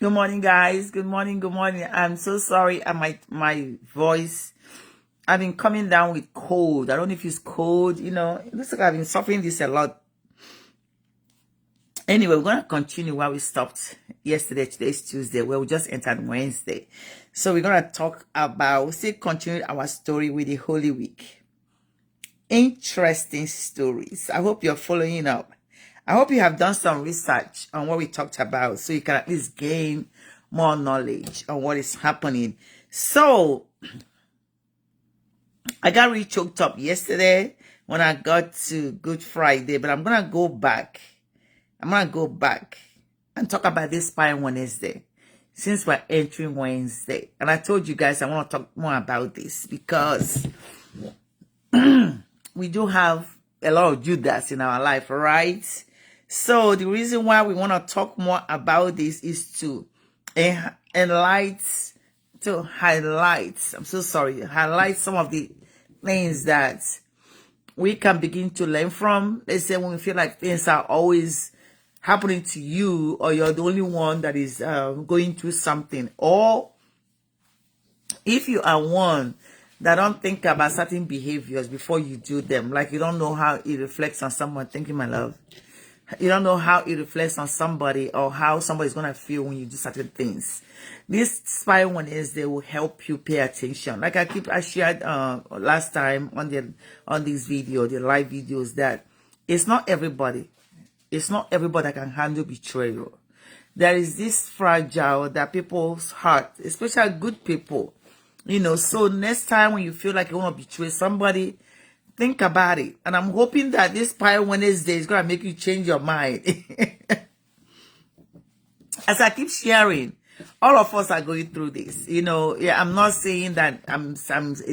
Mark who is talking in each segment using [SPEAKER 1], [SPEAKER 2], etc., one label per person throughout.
[SPEAKER 1] Good morning, guys. Good morning. Good morning. I'm so sorry. My voice. I've been coming down with cold. I don't know if it's cold. It looks like I've been suffering this a lot. Anyway, we're gonna continue where we stopped yesterday. Today's Tuesday, where we just entered Wednesday. So we're gonna talk about. We still continue our story with the Holy Week. Interesting stories. I hope you're following up. I hope you have done some research on what we talked about so you can at least gain more knowledge on what is happening. So, I got really choked up yesterday when I got to Good Friday, but I'm going to go back. And talk about this Spy Wednesday since we're entering Wednesday. And I told you guys I want to talk more about this because we do have a lot of Judas in our life, right? So the reason why we want to talk more about this is to highlight some of the things that we can begin to learn from. Let's say when we feel like things are always happening to you, or you're the only one that is going through something, or if you are one that don't think about certain behaviors before you do them, like you don't know how it reflects on someone. Thank you, my love. You don't know how it reflects on somebody or how somebody's going to feel when you do certain things. This Spy Wednesday will help you pay attention. Like I shared last time on this video, the live videos, that it's not everybody that can handle betrayal. There is this fragile that people's heart, especially good people, so next time when you feel like you want to betray somebody, think about it. And I'm hoping that this Spy Wednesday is going to make you change your mind. As I keep sharing, all of us are going through this. I'm not saying that I'm a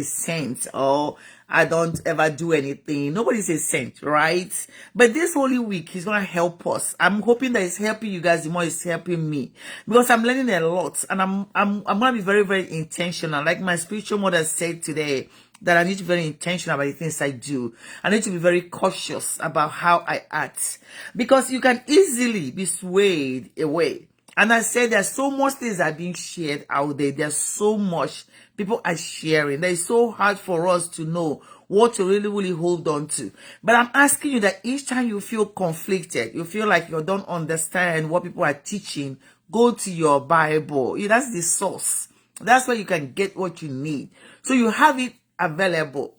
[SPEAKER 1] saint or I don't ever do anything. Nobody's a saint, right? But this Holy Week is going to help us. I'm hoping that it's helping you guys the more it's helping me, because I'm learning a lot, and I'm going to be very, very intentional. Like my spiritual mother said today, that I need to be very intentional about the things I do. I need to be very cautious about how I act, because you can easily be swayed away. And I said there's so much things are being shared out there. There's so much people are sharing. That it's so hard for us to know what to really, really hold on to. But I'm asking you that each time you feel conflicted, you feel like you don't understand what people are teaching, go to your Bible. That's the source. That's where you can get what you need. So you have it available.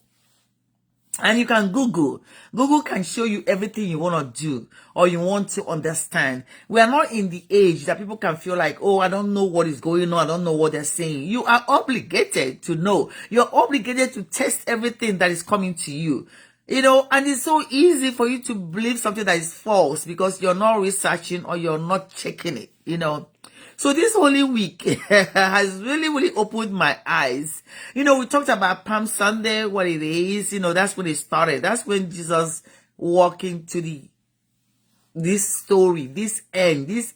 [SPEAKER 1] And you can Google. Google can show you everything you want to do or you want to understand. We are not in the age that people can feel like, oh, I don't know what is going on. I don't know what they're saying. You are obligated to know. You're obligated to test everything that is coming to you. And it's so easy for you to believe something that is false because you're not researching or you're not checking it, So this Holy Week has really, really opened my eyes. We talked about Palm Sunday, what it is. That's when it started. That's when Jesus walked into this story, this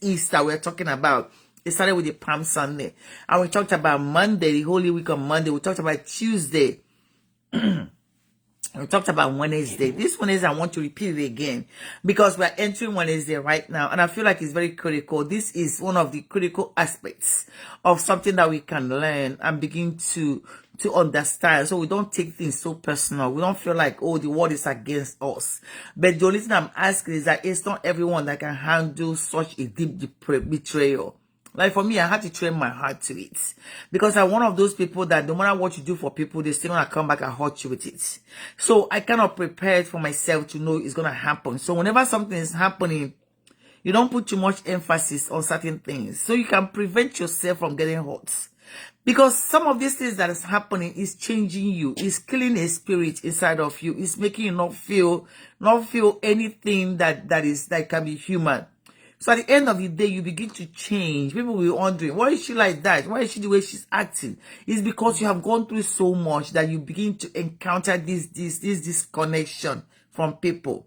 [SPEAKER 1] Easter we're talking about. It started with the Palm Sunday. And we talked about Monday, the Holy Week on Monday. We talked about Tuesday. We talked about Wednesday. This Wednesday, I want to repeat it again because we're entering Wednesday right now. And I feel like it's very critical. This is one of the critical aspects of something that we can learn and begin to understand. So we don't take things so personal. We don't feel like, oh, the world is against us. But the only thing I'm asking is that it's not everyone that can handle such a deep betrayal. Like for me, I had to train my heart to it because I'm one of those people that no matter what you do for people, they still gonna come back and hurt you with it. So I cannot prepare for myself to know it's gonna happen. So whenever something is happening, you don't put too much emphasis on certain things so you can prevent yourself from getting hurt. Because some of these things that is happening is changing you, is killing a spirit inside of you, is making you not feel anything that can be human. So at the end of the day, you begin to change. People will be wondering, why is she like that? Why is she the way she's acting? It's because you have gone through so much that you begin to encounter this disconnection from people.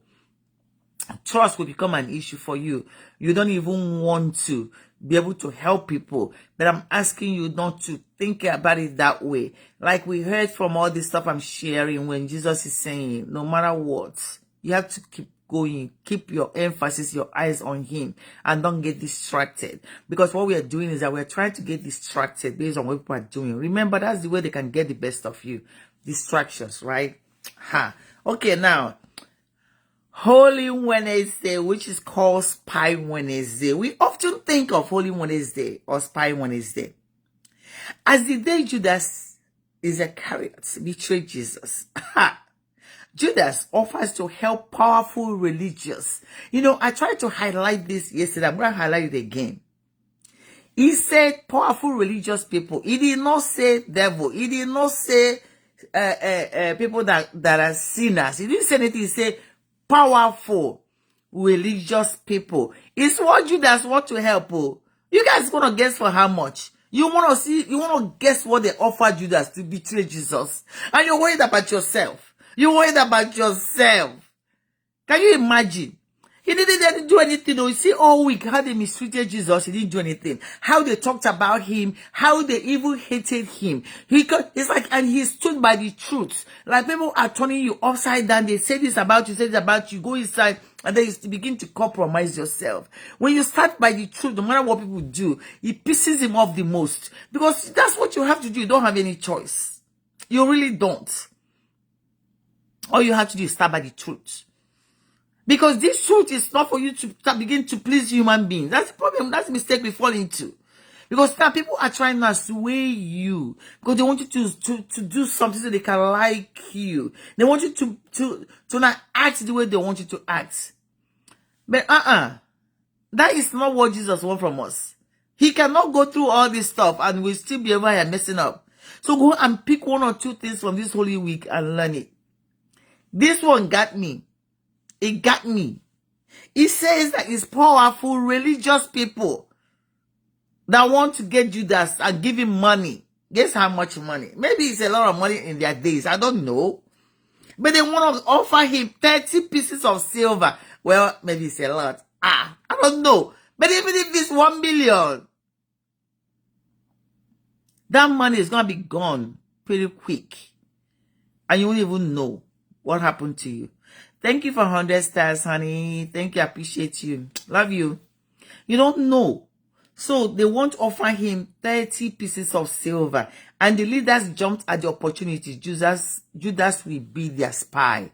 [SPEAKER 1] Trust will become an issue for you. You don't even want to be able to help people. But I'm asking you not to think about it that way. Like we heard from all this stuff I'm sharing when Jesus is saying, no matter what, you have to keep going. Keep your emphasis, your eyes on him, and don't get distracted. Because what we are doing is that we're trying to get distracted based on what people are doing. Remember, that's the way they can get the best of you. Distractions, right? Okay, now, Holy Wednesday, which is called Spy Wednesday. We often think of Holy Wednesday or Spy Wednesday as the day Judas Iscariot betrayed Jesus. Judas offers to help powerful religious. I tried to highlight this yesterday. I'm going to highlight it again. He said powerful religious people. He did not say devil. He did not say people that are sinners. He didn't say anything. He said powerful religious people. It's what Judas want to help. You guys gonna guess for how much? You want to guess what they offered Judas to betray Jesus. And you're worried about yourself. You're worried about yourself. Can you imagine? He didn't do anything. You see all week how they mistreated Jesus. He didn't do anything. How they talked about him. How they even hated him. It's like, and he stood by the truth. Like people are turning you upside down. They say this about you, say this about you. Go inside and then you begin to compromise yourself. When you start by the truth, no matter what people do, it pisses him off the most. Because that's what you have to do. You don't have any choice. You really don't. All you have to do is start by the truth. Because this truth is not for you to begin to please human beings. That's the problem. That's the mistake we fall into. Because now people are trying to sway you. Because they want you to do something so they can like you. They want you to not act the way they want you to act. But that is not what Jesus wants from us. He cannot go through all this stuff and we'll still be over here messing up. So go and pick one or two things from this Holy Week and learn it. This one got me. It got me. It says that it's powerful religious people that want to get Judas and give him money. Guess how much money? Maybe it's a lot of money in their days. I don't know. But they want to offer him 30 pieces of silver. Well, maybe it's a lot. I don't know. But even if it's 1 million, that money is going to be gone pretty quick. And you won't even know what happened to you. Thank you for 100 stars, honey. Thank you. I appreciate you. Love you. You don't know. So they want to offer him 30 pieces of silver. And the leaders jumped at the opportunity. Judas will be their spy.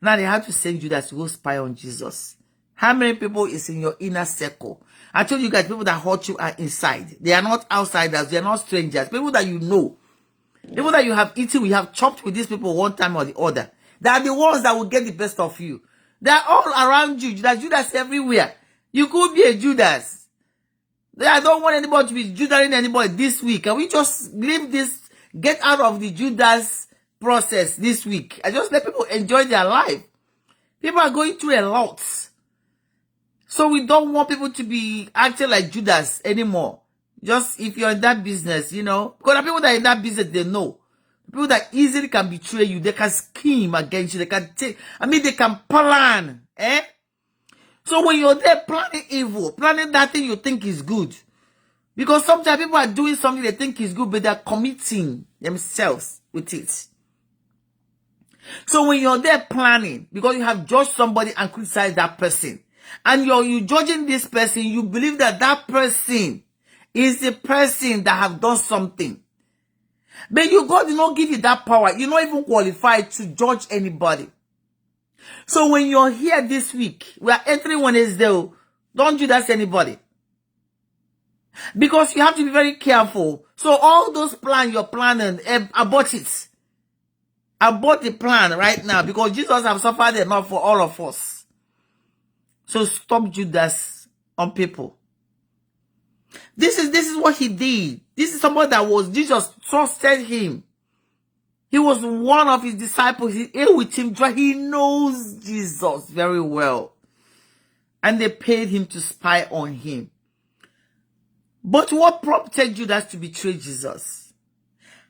[SPEAKER 1] Now they have to send Judas to go spy on Jesus. How many people is in your inner circle? I told you guys, people that hurt you are inside. They are not outsiders. They are not strangers. People that you know. People that you have eaten, we have chopped with these people one time or the other. They are the ones that will get the best of you. They are all around you. There's Judas everywhere. You could be a Judas. I don't want anybody to be Judas anybody this week. Can we just leave this, get out of the Judas process this week? I just let people enjoy their life. People are going through a lot. So we don't want people to be acting like Judas anymore. Just if you're in that business, Because the people that are in that business, they know. People that easily can betray you. They can scheme against you. They can they can plan. So when you're there planning evil, planning that thing you think is good. Because sometimes people are doing something they think is good, but they're committing themselves with it. So when you're there planning, because you have judged somebody and criticized that person, and you're judging this person, you believe that that person is the person that have done something. But God did not give you that power. You're not even qualified to judge anybody. So when you're here this week, we are entering Wednesday. Don't Judas anybody. Because you have to be very careful. So all those plans you're planning, abort it. Abort the plan right now. Because Jesus has suffered enough for all of us. So stop Judas on people. This is what he did. This is someone that Jesus trusted him. He was one of his disciples. He ate with him. He knows Jesus very well. And they paid him to spy on him. But what prompted Judas to betray Jesus?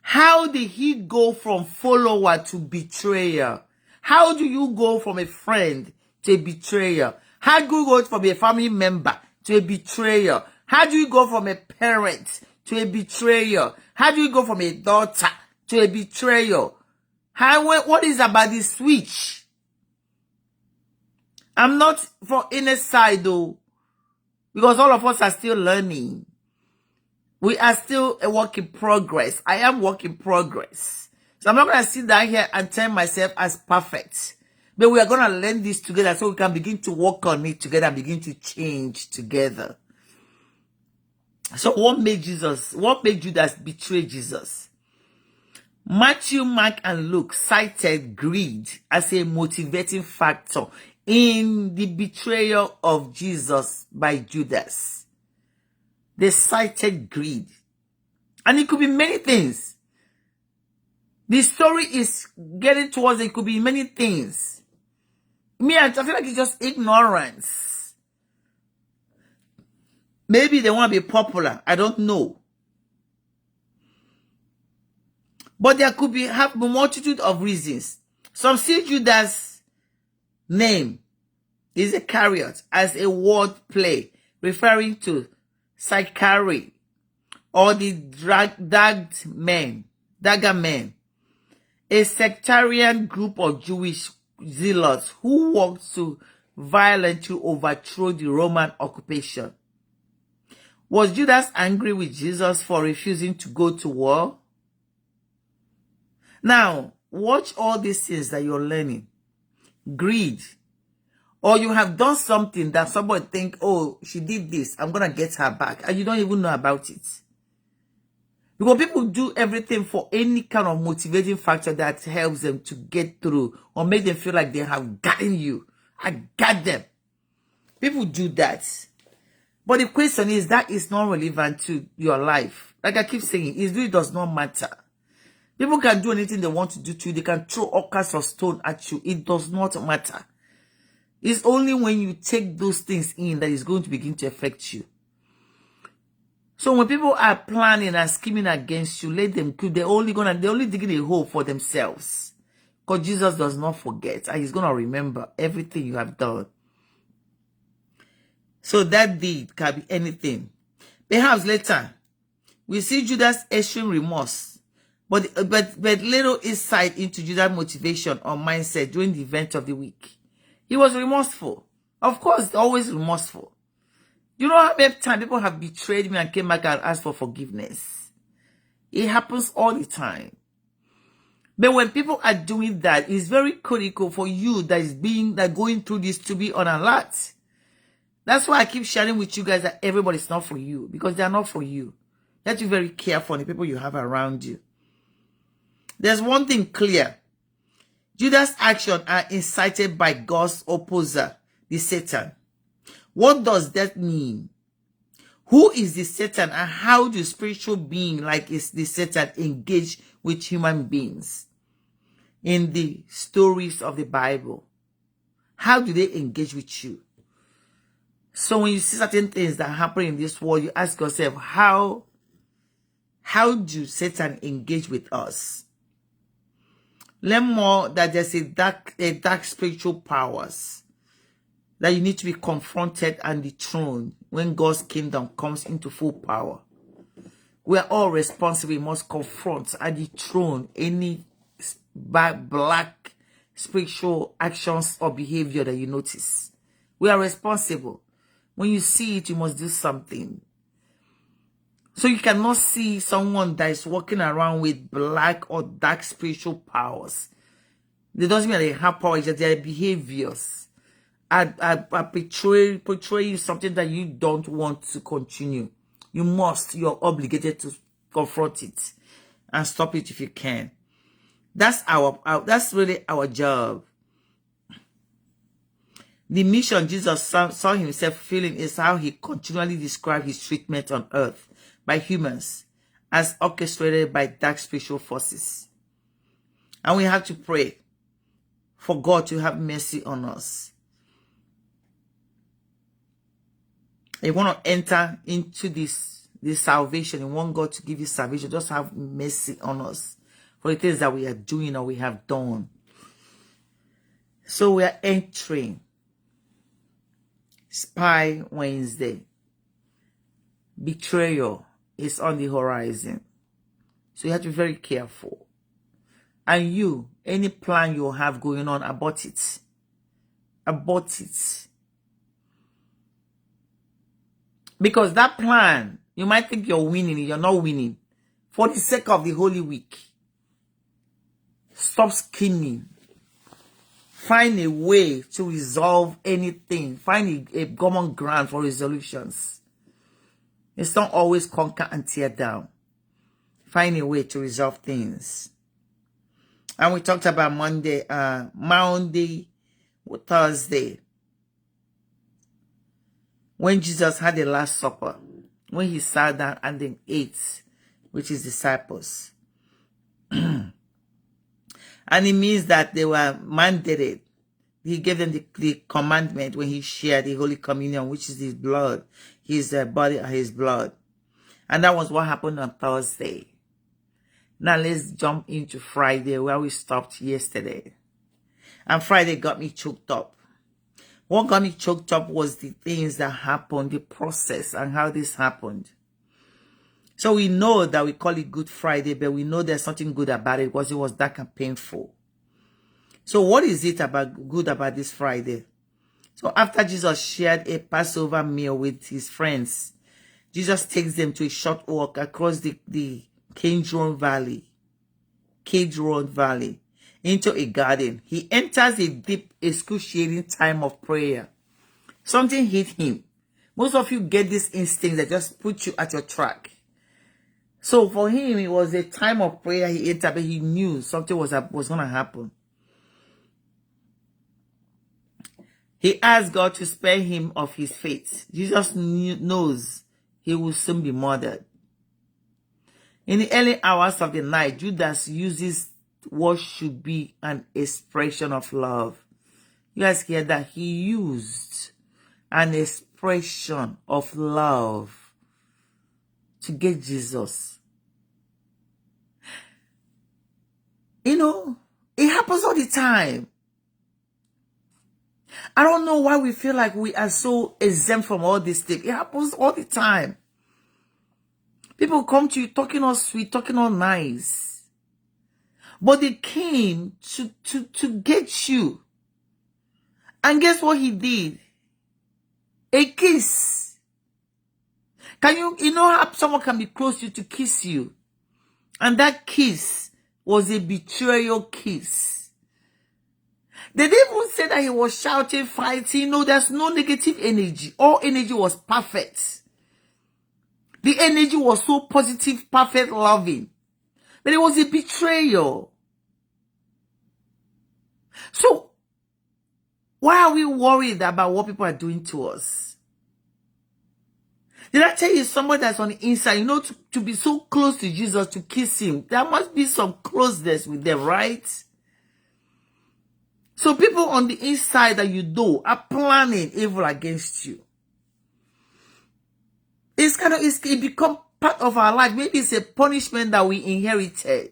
[SPEAKER 1] How did he go from follower to betrayer? How do you go from a friend to a betrayer? How do you go from a family member to a betrayer? How do you go from a parent to a betrayer? How do you go from a daughter to a betrayer? What is about the switch? I'm not for inner side though, because all of us are still learning. We are still a work in progress. I am work in progress. So I'm not going to sit down here and tell myself as perfect. But we are going to learn this together so we can begin to work on it together and begin to change together. So what made Judas betray Jesus? Matthew, Mark, and Luke cited greed as a motivating factor in the betrayal of Jesus by Judas. They cited greed. And it could be many things. The story is getting towards it could be many things. I feel like it's just ignorance. Maybe they want to be popular. I don't know. But there could have a multitude of reasons. Some see Judas' name is a Iscariot as a word play referring to Sychari or the dagger men, a sectarian group of Jewish zealots who worked to violently overthrow the Roman occupation. Was Judas angry with Jesus for refusing to go to war? Now, watch all these things that you're learning. Greed. Or you have done something that somebody think, oh, she did this, I'm going to get her back. And you don't even know about it. Because people do everything for any kind of motivating factor that helps them to get through or make them feel like they have gotten you. I got them. People do that. But the question is that is not relevant to your life. Like I keep saying, it really does not matter. People can do anything they want to do to you. They can throw all kinds of stone at you. It does not matter. It's only when you take those things in that it's going to begin to affect you. So when people are planning and scheming against you, let them kill. They're only digging a hole for themselves. Because Jesus does not forget. And he's going to remember everything you have done. So that deed can be anything. Perhaps later, we see Judas' extreme remorse. But little insight into Judas' motivation or mindset during the event of the week. He was remorseful. Of course, always remorseful. You know how many times people have betrayed me and came back and asked for forgiveness? It happens all the time. But when people are doing that, it's very critical for you that going through this to be on alert. That's why I keep sharing with you guys that everybody's not for you. Because they're not for you. You have to be very careful on the people you have around you. There's one thing clear. Judas' actions are incited by God's opposer, the Satan. What does that mean? Who is the Satan and how do spiritual beings like the Satan engage with human beings in the stories of the Bible? How do they engage with you? So when you see certain things that happen in this world, you ask yourself, how do Satan engage with us? Learn more that there's a dark spiritual powers that you need to be confronted and dethroned when God's kingdom comes into full power. We are all responsible. We must confront and dethrone any black spiritual actions or behavior that you notice. We are responsible. When you see it, you must do something. So you cannot see someone that is walking around with black or dark spiritual powers. It doesn't mean they have power, it's just their behaviors are portraying something that you don't want to continue. You're obligated to confront it and stop it if you can. That's really our job. The mission Jesus saw himself fulfilling is how he continually described his treatment on earth by humans as orchestrated by dark spiritual forces. And we have to pray for God to have mercy on us. If you want to enter into this salvation, you want God to give you salvation, just have mercy on us for the things that we are doing or we have done. So we are entering Spy Wednesday. Betrayal is on the horizon. So you have to be very careful. And any plan you have going on, abort it. abort it. Because that plan, you might think you're winning, you're not winning. For the sake of the Holy Week, stop scheming. Find a way to resolve anything. Find a common ground for resolutions. It's not always conquer and tear down. Find a way to resolve things. And we talked about Monday, Thursday, when Jesus had the Last Supper, when he sat down and then ate with his disciples. And it means that they were mandated. He gave them the commandment when he shared the Holy Communion, which is his blood, his body and his blood. And that was what happened on Thursday. Now let's jump into Friday, where we stopped yesterday. And Friday got me choked up. What got me choked up was the things that happened, the process and how this happened. So we know that we call it Good Friday, but we know there's something good about it because it was dark and painful. So what is it good about this Friday? So after Jesus shared a Passover meal with his friends, Jesus takes them to a short walk across the Kidron Valley, into a garden. He enters a deep, excruciating time of prayer. Something hit him. Most of you get this instinct that just put you at your track. So for him, it was a time of prayer. He entered, but he knew something was going to happen. He asked God to spare him of his fate. Jesus knows he will soon be murdered. In the early hours of the night, Judas uses what should be an expression of love. You guys hear that? He used an expression of love to get Jesus. You know, it happens all the time. I don't know why we feel like we are so exempt from all this thing. It happens all the time. People come to you talking all sweet, talking all nice. But they came to get you. And guess what he did? A kiss. You know how someone can be close to you to kiss you? And that kiss was a betrayal kiss. They didn't even say that he was shouting, fighting. No, there's no negative energy. All energy was perfect. The energy was so positive, perfect, loving. But it was a betrayal. So, why are we worried about what people are doing to us? Did I tell you somebody that's on the inside, you know, to be so close to Jesus, to kiss him, there must be some closeness with them, right? So people on the inside that you know are planning evil against you. It become part of our life. Maybe it's a punishment that we inherited.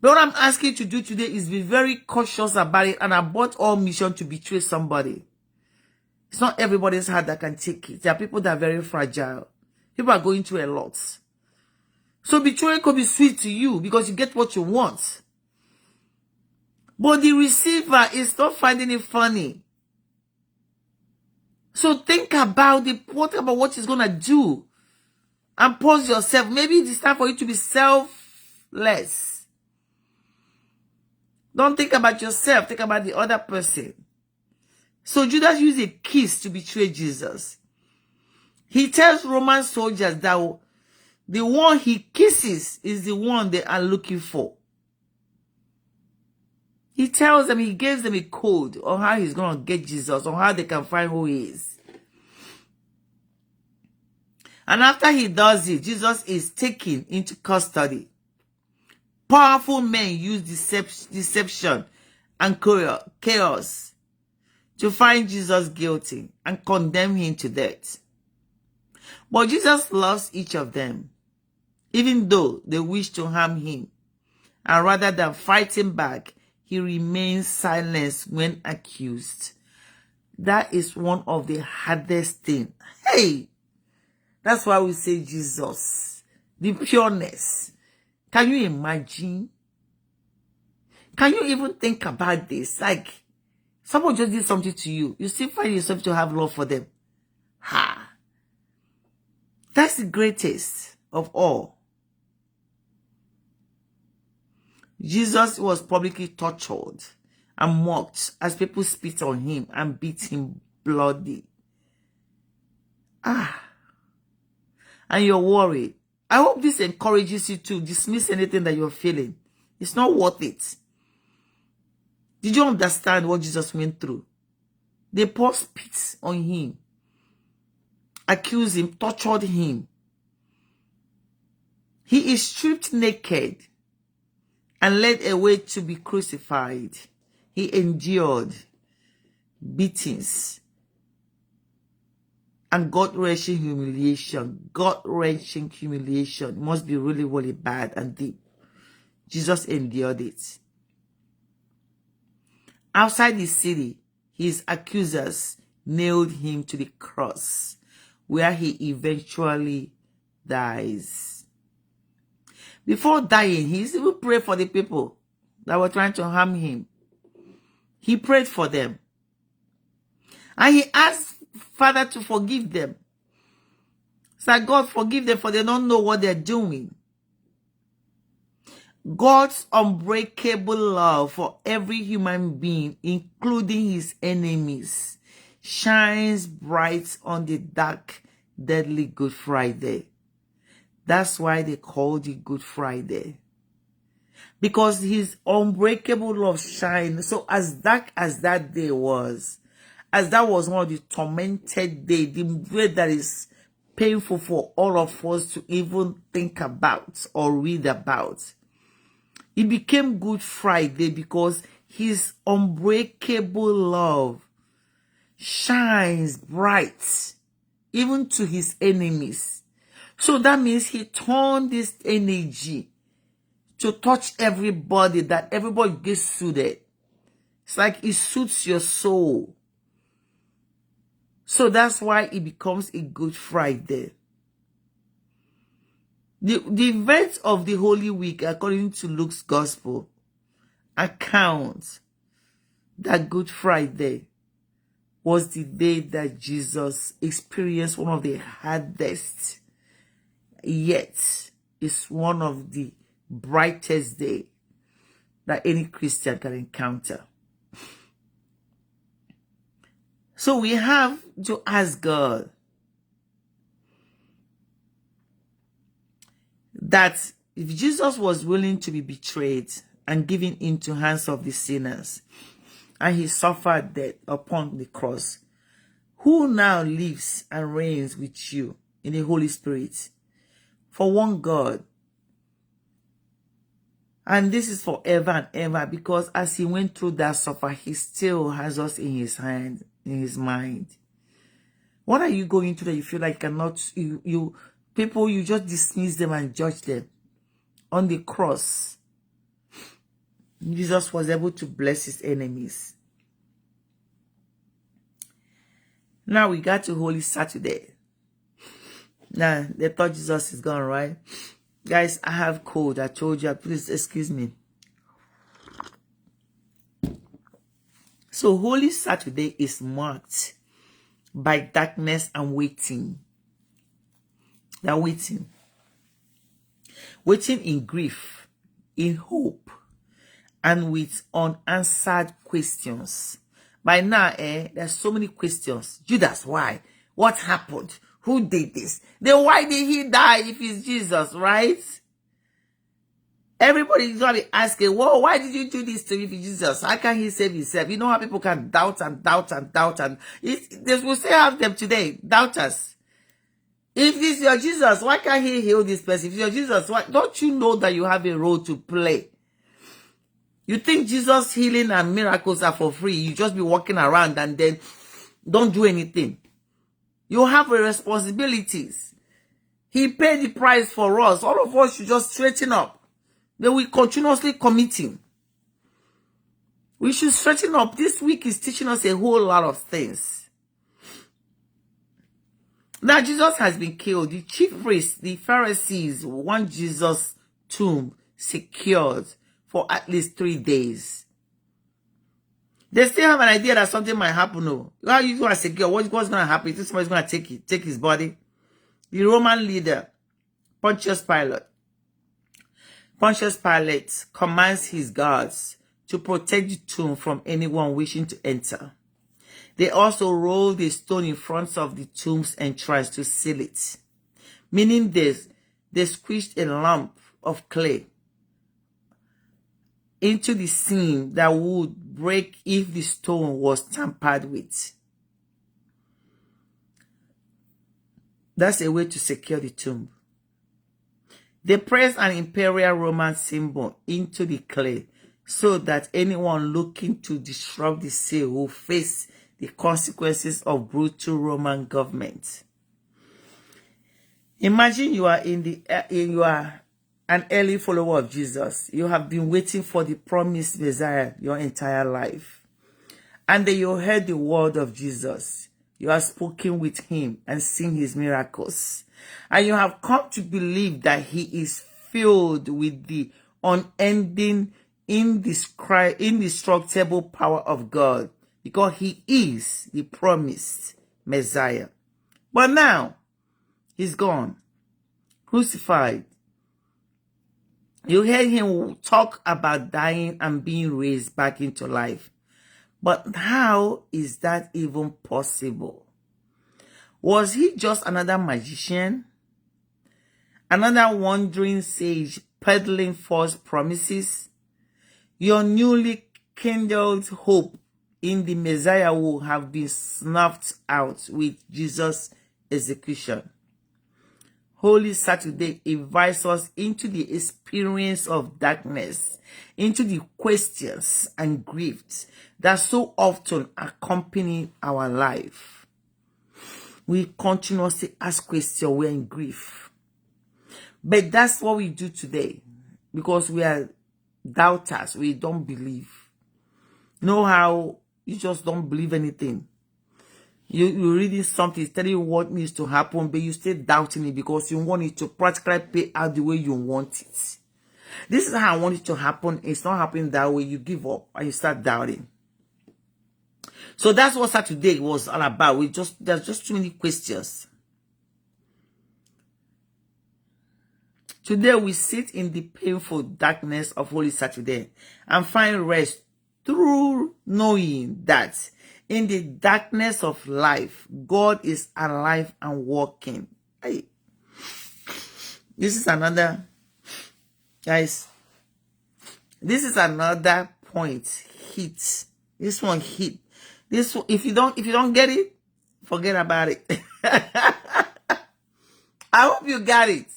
[SPEAKER 1] But what I'm asking you to do today is be very cautious about it and abort all mission to betray somebody. It's not everybody's heart that can take it. There are people that are very fragile. People are going through a lot. So betrayal could be sweet to you because you get what you want. But the receiver is not finding it funny. So think about what he's going to do. And pause yourself. Maybe it's time for you to be selfless. Don't think about yourself. Think about the other person. So Judas used a kiss to betray Jesus. He tells Roman soldiers that the one he kisses is the one they are looking for. He tells them, he gives them a code on how he's going to get Jesus, on how they can find who he is. And after he does it, Jesus is taken into custody. Powerful men use deception and chaos to find Jesus guilty and condemn him to death. But Jesus loves each of them, even though they wish to harm him. And rather than fighting back, he remains silent when accused. That is one of the hardest things. Hey! That's why we say Jesus. The pureness. Can you imagine? Can you even think about this? Like, Someone just did something to you. You still find yourself to have love for them. Ha! That's the greatest of all. Jesus was publicly tortured and mocked as people spit on him and beat him bloody. And you're worried. I hope this encourages you to dismiss anything that you're feeling. It's not worth it. Did you understand what Jesus went through? They poured spit on him, accused him, tortured him. He is stripped naked and led away to be crucified. He endured beatings and gut-wrenching humiliation. Gut-wrenching humiliation. It must be really, really bad and deep. Jesus endured it. Outside the city, his accusers nailed him to the cross, where he eventually dies. Before dying, he even prayed for the people that were trying to harm him. He prayed for them. And he asked Father to forgive them. So God, forgive them, for they don't know what they're doing. God's unbreakable love for every human being, including his enemies, shines bright on the dark, deadly Good Friday. That's why they called it Good Friday. Because his unbreakable love shines. So as dark as that day was, as that was one of the tormented days, the way that is painful for all of us to even think about or read about, it became Good Friday because his unbreakable love shines bright even to his enemies. So that means he turned this energy to touch everybody, that everybody gets suited. It's like it suits your soul. So that's why it becomes a Good Friday. The events of the Holy Week, according to Luke's Gospel, account that Good Friday was the day that Jesus experienced one of the hardest, yet it's one of the brightest days that any Christian can encounter. So we have to ask God that if Jesus was willing to be betrayed and given into hands of the sinners, and he suffered death upon the cross, who now lives and reigns with you in the Holy Spirit? For one God. And this is forever and ever, because as he went through that suffer, he still has us in his hand, in his mind. What are you going through that you feel like cannot, people, you just dismiss them and judge them? On the cross, Jesus was able to bless his enemies. Now we got to Holy Saturday. Now, they thought Jesus is gone, right? Guys, I have cold. I told you. Please excuse me. So, Holy Saturday is marked by darkness and waiting. They're waiting. Waiting in grief, in hope, and with unanswered questions. By now, there's so many questions. Judas, why? What happened? Who did this? Then why did he die if it's Jesus, right? Everybody is going to be asking, whoa, why did you do this to me if it's Jesus? How can he save himself? You know how people can doubt and doubt and doubt, and we still have them today, doubters. If this is your Jesus, why can't he heal this person? If it's your Jesus, why don't you know that you have a role to play? You think Jesus' healing and miracles are for free? You just be walking around and then don't do anything. You have responsibilities. He paid the price for us. All of us should just straighten up. Then we continuously committing. We should straighten up. This week is teaching us a whole lot of things. Now Jesus has been killed. The chief priests, the Pharisees, want Jesus' tomb secured for at least 3 days. They still have an idea that something might happen. No, how you going to secure what's going to happen? If somebody's going to take his body. The Roman leader, Pontius Pilate commands his guards to protect the tomb from anyone wishing to enter. They also rolled a stone in front of the tomb's entrance to seal it, meaning they squished a lump of clay into the seam that would break if the stone was tampered with. That's a way to secure the tomb. They pressed an imperial Roman symbol into the clay so that anyone looking to disrupt the seal will face the consequences of brutal Roman government. Imagine you are an early follower of Jesus. You have been waiting for the promised Messiah your entire life. And then you heard the word of Jesus. You have spoken with him and seen his miracles. And you have come to believe that he is filled with the unending, indestructible power of God, because he is the promised Messiah. But now, he's gone, crucified. You hear him talk about dying and being raised back into life. But how is that even possible? Was he just another magician? Another wandering sage peddling false promises? Your newly kindled hope in the Messiah will have been snuffed out with Jesus' execution. Holy Saturday invites us into the experience of darkness, into the questions and griefs that so often accompany our life. We continuously ask questions, we're in grief. But that's what we do today, because we are doubters, we don't believe. You know how you just don't believe anything? You're reading something, it's telling you what needs to happen, but you still doubting it because you want it to practically play out the way you want it. This is how I want it to happen. It's not happening that way. You give up and you start doubting. So that's what Saturday was all about. There's just too many questions. Today we sit in the painful darkness of Holy Saturday and find rest through knowing that in the darkness of life, God is alive and working. Hey, this is another, guys. This is another point. Hit. This one hit. This one, if you don't get it, forget about it. I hope you got it.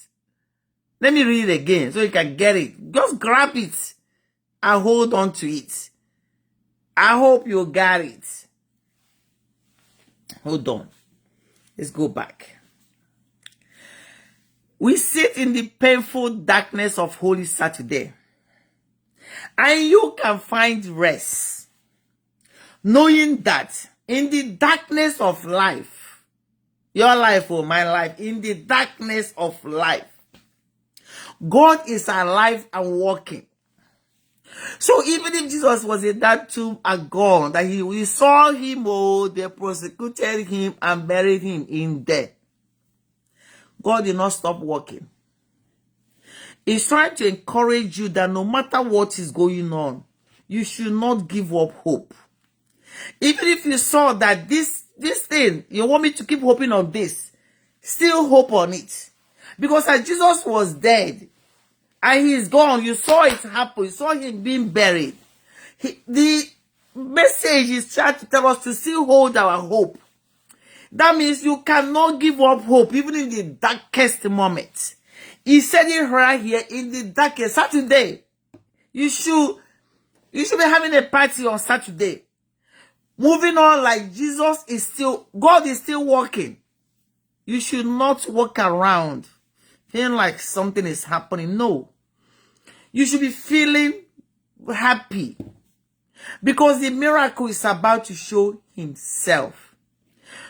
[SPEAKER 1] Let me read it again so you can get it. Just grab it and hold on to it. I hope you got it. Hold on. Let's go back. We sit in the painful darkness of Holy Saturday, and you can find rest, knowing that in the darkness of life, your life or my life, in the darkness of life, God is alive and working. So even if Jesus was in that tomb and gone, that we saw him, they prosecuted him and buried him in there, God did not stop working. He's trying to encourage you that no matter what is going on, you should not give up hope. Even if you saw that this thing, you want me to keep hoping on this, still hope on it. Because as Jesus was dead, and he's gone, you saw it happen, you saw him being buried. The message is trying to tell us to still hold our hope. That means you cannot give up hope, even in the darkest moment. He said it right here, in the darkest Saturday. You should be having a party on Saturday. Moving on like Jesus is still, God is still working. You should not walk around feeling like something is happening. No. You should be feeling happy because the miracle is about to show himself.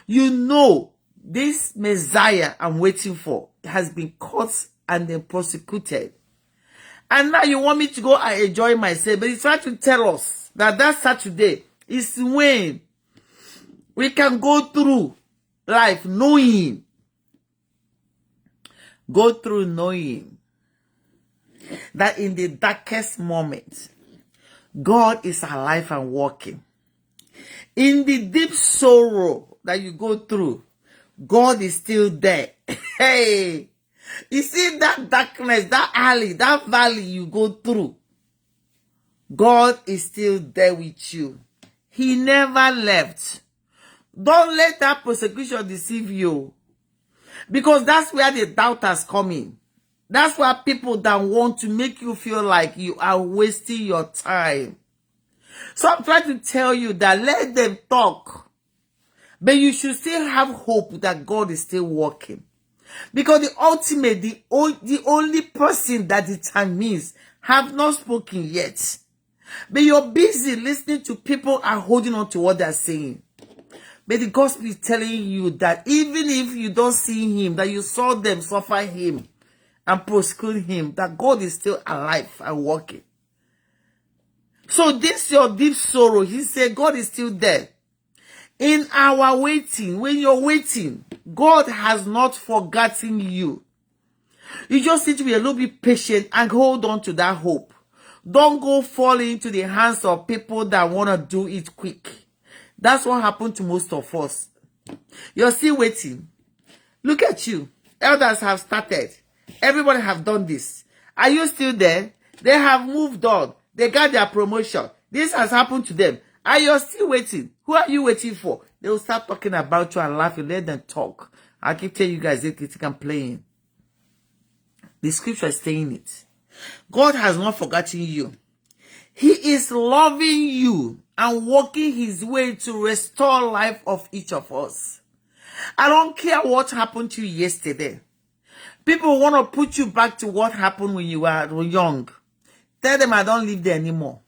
[SPEAKER 1] You know, this Messiah I'm waiting for has been caught and then prosecuted. And now you want me to go and enjoy myself. But he's trying to tell us that Saturday, is when we can go through life knowing that in the darkest moment, God is alive and working. In the deep sorrow that you go through, God is still there. Hey, you see that darkness, that alley, that valley you go through, God is still there with you. He never left. Don't let that persecution deceive you, because that's where the doubters come in. That's why people that want to make you feel like you are wasting your time. So I'm trying to tell you that let them talk, but you should still have hope that God is still working. Because the only person that determines have not spoken yet. But you're busy listening to people and holding on to what they're saying. But the gospel is telling you that even if you don't see him, that you saw them suffer him and prosecute him, that God is still alive and working. So this your deep sorrow, he said God is still there. In our waiting, when you're waiting, God has not forgotten you. You just need to be a little bit patient and hold on to that hope. Don't go fall into the hands of people that want to do it quick. That's what happened to most of us. You're still waiting. Look at you. Elders have started. Everybody have done this. Are you still there? They have moved on. They got their promotion. This has happened to them. Are you still waiting? Who are you waiting for? They will start talking about you and laughing. Let them talk. I keep telling you guys, they can playing. The scripture is saying it. God has not forgotten you. He is loving you and working his way to restore life of each of us. I don't care what happened to you yesterday. People want to put you back to what happened when you were young. Tell them I don't live there anymore.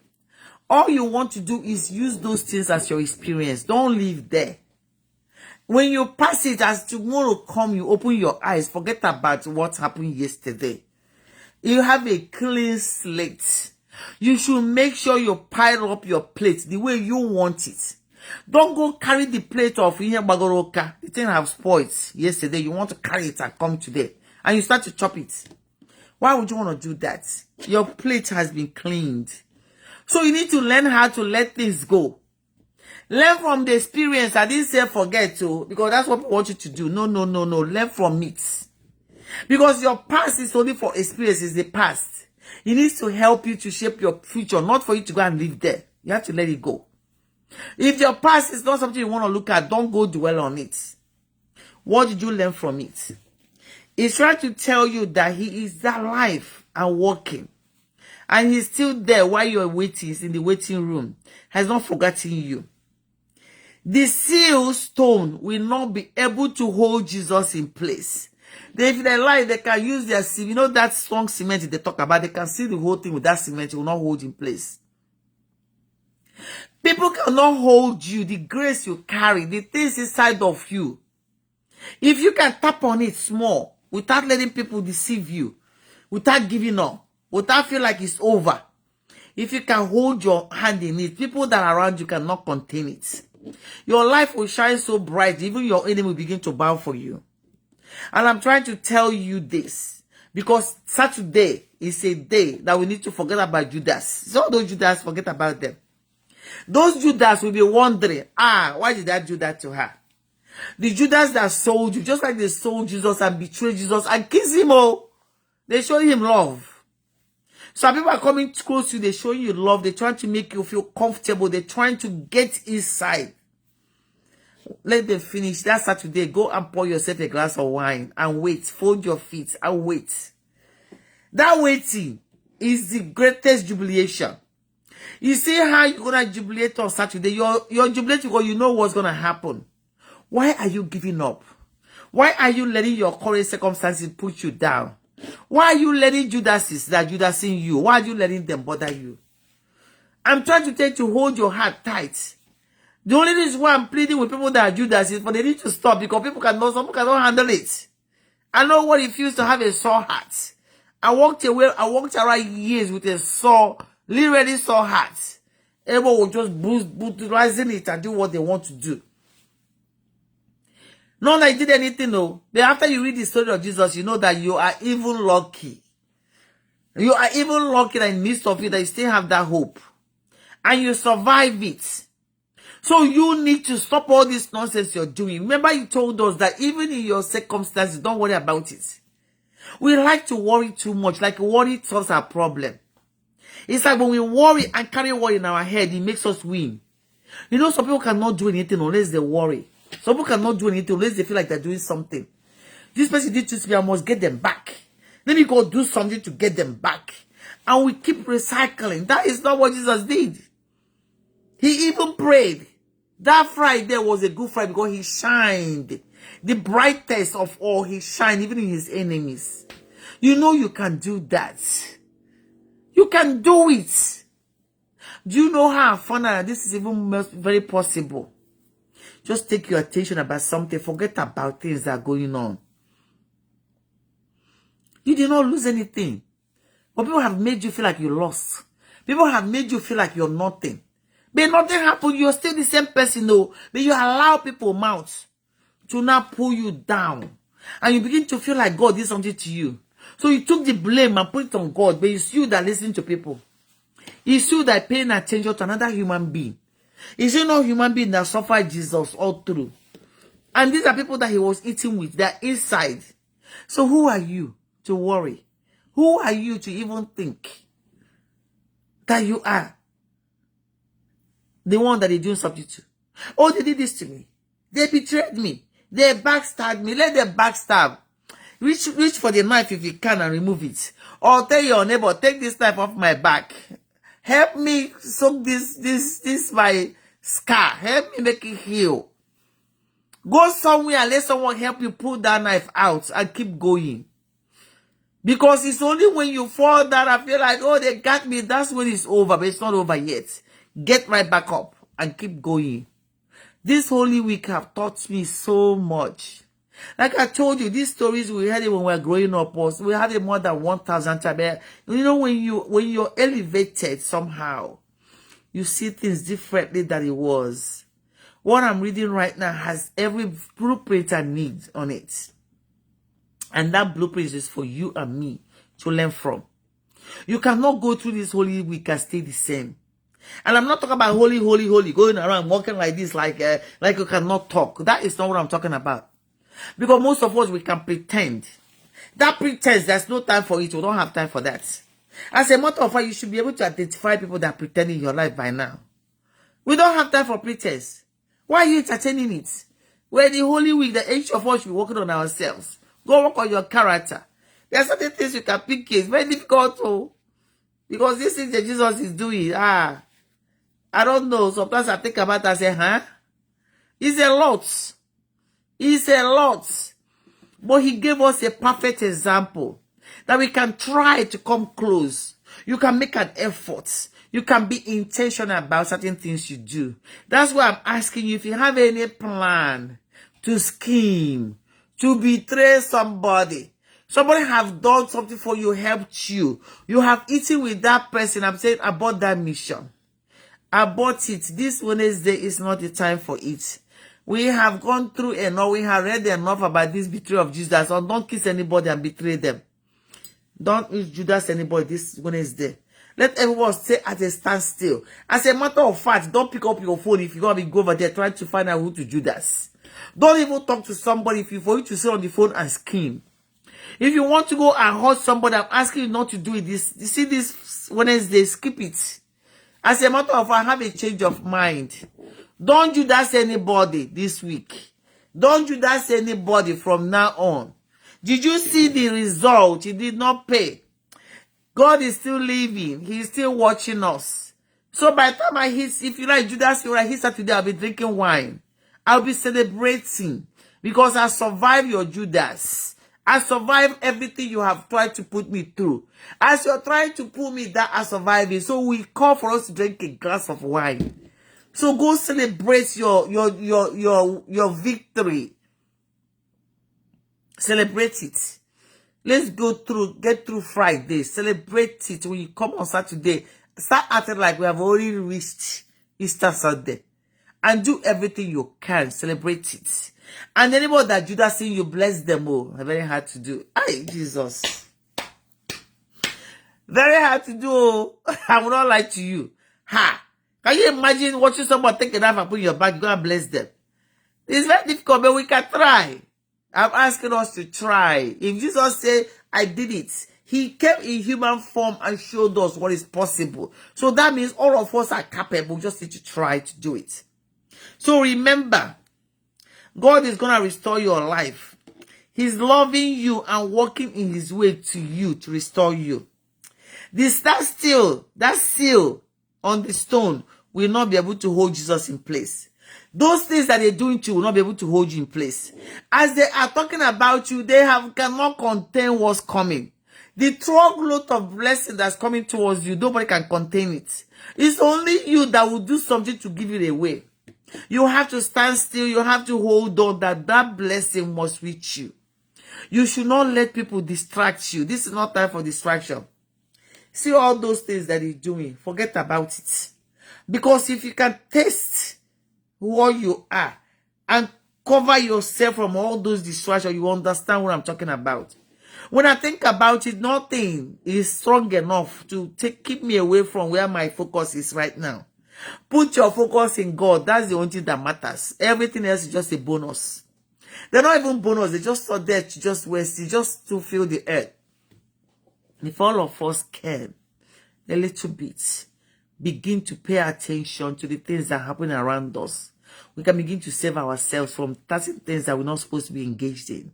[SPEAKER 1] All you want to do is use those things as your experience. Don't live there. When you pass it, as tomorrow come, you open your eyes. Forget about what happened yesterday. You have a clean slate. You should make sure you pile up your plate the way you want it. Don't go carry the plate of Bagoroka. The thing have spoiled yesterday. You want to carry it and come today. And you start to chop it. Why would you want to do that? Your plate has been cleaned. So you need to learn how to let things go. Learn from the experience. I didn't say forget to, because that's what I want you to do. No. Learn from it. Because your past is only for experience, is the past. It needs to help you to shape your future, not for you to go and live there. You have to let it go. If your past is not something you want to look at, don't go dwell on it. What did you learn from it? He's trying to tell you that he is alive and working. And he's still there while you're waiting. He's in the waiting room. Has not forgotten you. The seal stone will not be able to hold Jesus in place. If they like, they can use their seal. You know that strong cement they talk about? They can seal the whole thing with that cement. It will not hold in place. People cannot hold you. The grace you carry, the things inside of you. If you can tap on it small, without letting people deceive you, without giving up, without feel like it's over, if you can hold your hand in it, people that are around you cannot contain it. Your life will shine so bright, even your enemy will begin to bow for you. And I'm trying to tell you this, because Saturday is a day that we need to forget about Judas. So those Judas, forget about them. Those Judas will be wondering, why did I do that to her? The Judas that sold you, just like they sold Jesus and betrayed Jesus and kissed him, they show him love. Some people are coming close to you, they show you love, they're trying to make you feel comfortable, they're trying to get inside. Let them finish. That Saturday, go and pour yourself a glass of wine and wait. Fold your feet and wait. That waiting is the greatest jubilation. You see how you're going to jubilate on Saturday? You're jubilating because you know what's going to happen. Why are you giving up? Why are you letting your current circumstances put you down? Why are you letting Judas in you? Why are you letting them bother you? I'm trying to tell you to hold your heart tight. The only reason why I'm pleading with people that are Judas is for they need to stop, because some people cannot handle it. I know what it feels to have a sore heart. I walked around years with a sore, literally sore heart. Everyone will just brutalizing it and do what they want to do. Not that you did anything, no. But after you read the story of Jesus, you know that you are even lucky. You are even lucky that in the midst of it, that you still have that hope. And you survive it. So you need to stop all this nonsense you're doing. Remember you told us that even in your circumstances, don't worry about it. We like to worry too much. Like worry solves our problem. It's like when we worry and carry worry in our head, it makes us win. You know, some people cannot do anything unless they worry. Some people cannot do anything unless they feel like they're doing something. This person did to me, I must get them back. Let me go do something to get them back. And we keep recycling. That is not what Jesus did. He even prayed. That Friday was a good Friday because he shined. The brightest of all, he shined even in his enemies. You know you can do that. You can do it. Do you know how fun this is even very possible? Just take your attention about something. Forget about things that are going on. You did not lose anything. But people have made you feel like you lost. People have made you feel like you're nothing. But nothing happened. You're still the same person, though. But you allow people mouth to now pull you down. And you begin to feel like God did something to you. So you took the blame and put it on God. But it's you that listen to people. It's you that paying attention to another human being. It's you not human being that suffered Jesus all through. And these are people that he was eating with. They're inside. So who are you to worry? Who are you to even think that you are the one that they're doing something to? Oh, they did this to me. They betrayed me. They backstabbed me. Let them backstab. Reach for the knife if you can and remove it. Or tell your neighbor, take this knife off my back. Help me soak this my scar. Help me make it heal. Go somewhere and let someone help you pull that knife out and keep going. Because it's only when you fall down and feel like, oh, they got me, that's when it's over. But it's not over yet. Get right back up and keep going. This Holy Week have taught me so much. Like I told you, these stories we had it when we were growing up. We had it more than 1,000 times. You know, when you're elevated somehow, you see things differently than it was. What I'm reading right now has every blueprint I need on it. And that blueprint is for you and me to learn from. You cannot go through this Holy Week and stay the same. And I'm not talking about holy, going around walking like this, like you cannot talk. That is not what I'm talking about. Because most of us, we can pretend. That pretense, there's no time for it. We don't have time for that. As a matter of fact, you should be able to identify people that pretend in your life by now. We don't have time for pretense. Why are you entertaining it? We're the Holy Week, that each of us should be working on ourselves. Go work on your character. There are certain things you can pick. It's very difficult to. Because this is that Jesus is doing. I don't know. Sometimes I think about it and say, huh? It's a lot. It's a lot. But he gave us a perfect example that we can try to come close. You can make an effort. You can be intentional about certain things you do. That's why I'm asking you if you have any plan to scheme, to betray somebody. Somebody have done something for you, helped you. You have eaten with that person. I'm saying abort that mission. Abort it. This Wednesday is not the time for it. We have gone through enough. We have read enough about this betrayal of Jesus. So don't kiss anybody and betray them. Don't use Judas anybody this Wednesday. Let everyone stay at a standstill. As a matter of fact, don't pick up your phone if you're going to go over there trying to find out who to Judas. Don't even talk to somebody for you to sit on the phone and scheme. If you want to go and hurt somebody, I'm asking you not to do it. You see this Wednesday, skip it. As a matter of fact, have a change of mind. Don't Judas anybody this week. Don't Judas anybody from now on. Did you see the result? He did not pay. God is still living. He is still watching us. So by the time I hit, if you like Judas, when I hit Saturday, I'll be drinking wine. I'll be celebrating because I survived your Judas. I survived everything you have tried to put me through. As you're trying to pull me down, I survived it. So we call for us to drink a glass of wine. So go celebrate your victory. Celebrate it. Let's get through Friday. Celebrate it when you come on Saturday Start acting like we have already reached Easter Sunday. And do everything you can. Celebrate it. And anybody that Judas saying you bless them all. Very hard to do. Ay, Jesus. Very hard to do. I will not lie to you. Ha! Can you imagine watching someone take a knife and put in your bag? You're going to bless them. It's very difficult, but we can try. I'm asking us to try. If Jesus said, I did it, he came in human form and showed us what is possible. So that means all of us are capable. We just need to try to do it. So remember, God is going to restore your life. He's loving you and working in his way to you to restore you. That seal on the stone will not be able to hold Jesus in place. Those things that they're doing to you will not be able to hold you in place. As they are talking about you, they cannot contain what's coming. The truckload of blessing that's coming towards you, nobody can contain it. It's only you that will do something to give it away. You have to stand still. You have to hold on that blessing must reach you. You should not let people distract you. This is not time for distraction. See all those things that he's doing. Forget about it. Because if you can taste what you are and cover yourself from all those distractions, you understand what I'm talking about. When I think about it, nothing is strong enough to keep me away from where my focus is right now. Put your focus in God. That's the only thing that matters. Everything else is just a bonus. They're not even bonus. They just thought there to just waste it, just to fill the earth. If all of us can, a little bit, begin to pay attention to the things that happen around us, we can begin to save ourselves from certain things that we're not supposed to be engaged in.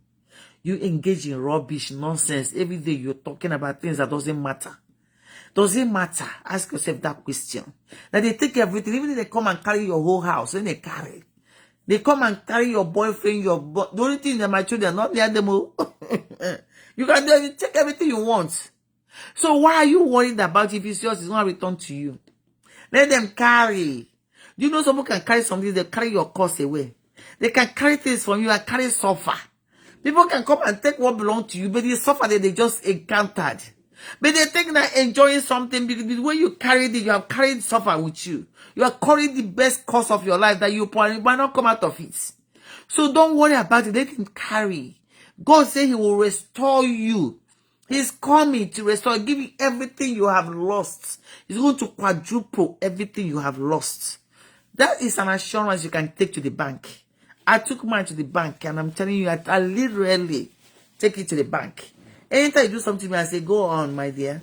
[SPEAKER 1] You engage in rubbish, nonsense. Every day you're talking about things that doesn't matter. Does it matter? Ask yourself that question. That they take everything, even if they come and carry your whole house, when they carry. They come and carry your boyfriend, the only thing that my children are not near them. You can do take everything you want. So why are you worried about if it's yours, it's going to return to you? Let them carry. Do you know someone can carry something, they carry your cost away. They can carry things from you and carry suffer. People can come and take what belongs to you, but the suffer that they just encountered. But they think that enjoying something, because the way you carried it, you have carried suffer with you. You are carrying the best course of your life that you might not come out of it. So don't worry about it. Let him carry. God said he will restore you. He's coming to restore, give you everything you have lost. He's going to quadruple everything you have lost. That is an assurance you can take to the bank. I took mine to the bank, and I'm telling you, I literally take it to the bank. Anytime you do something to me, I say, go on, my dear.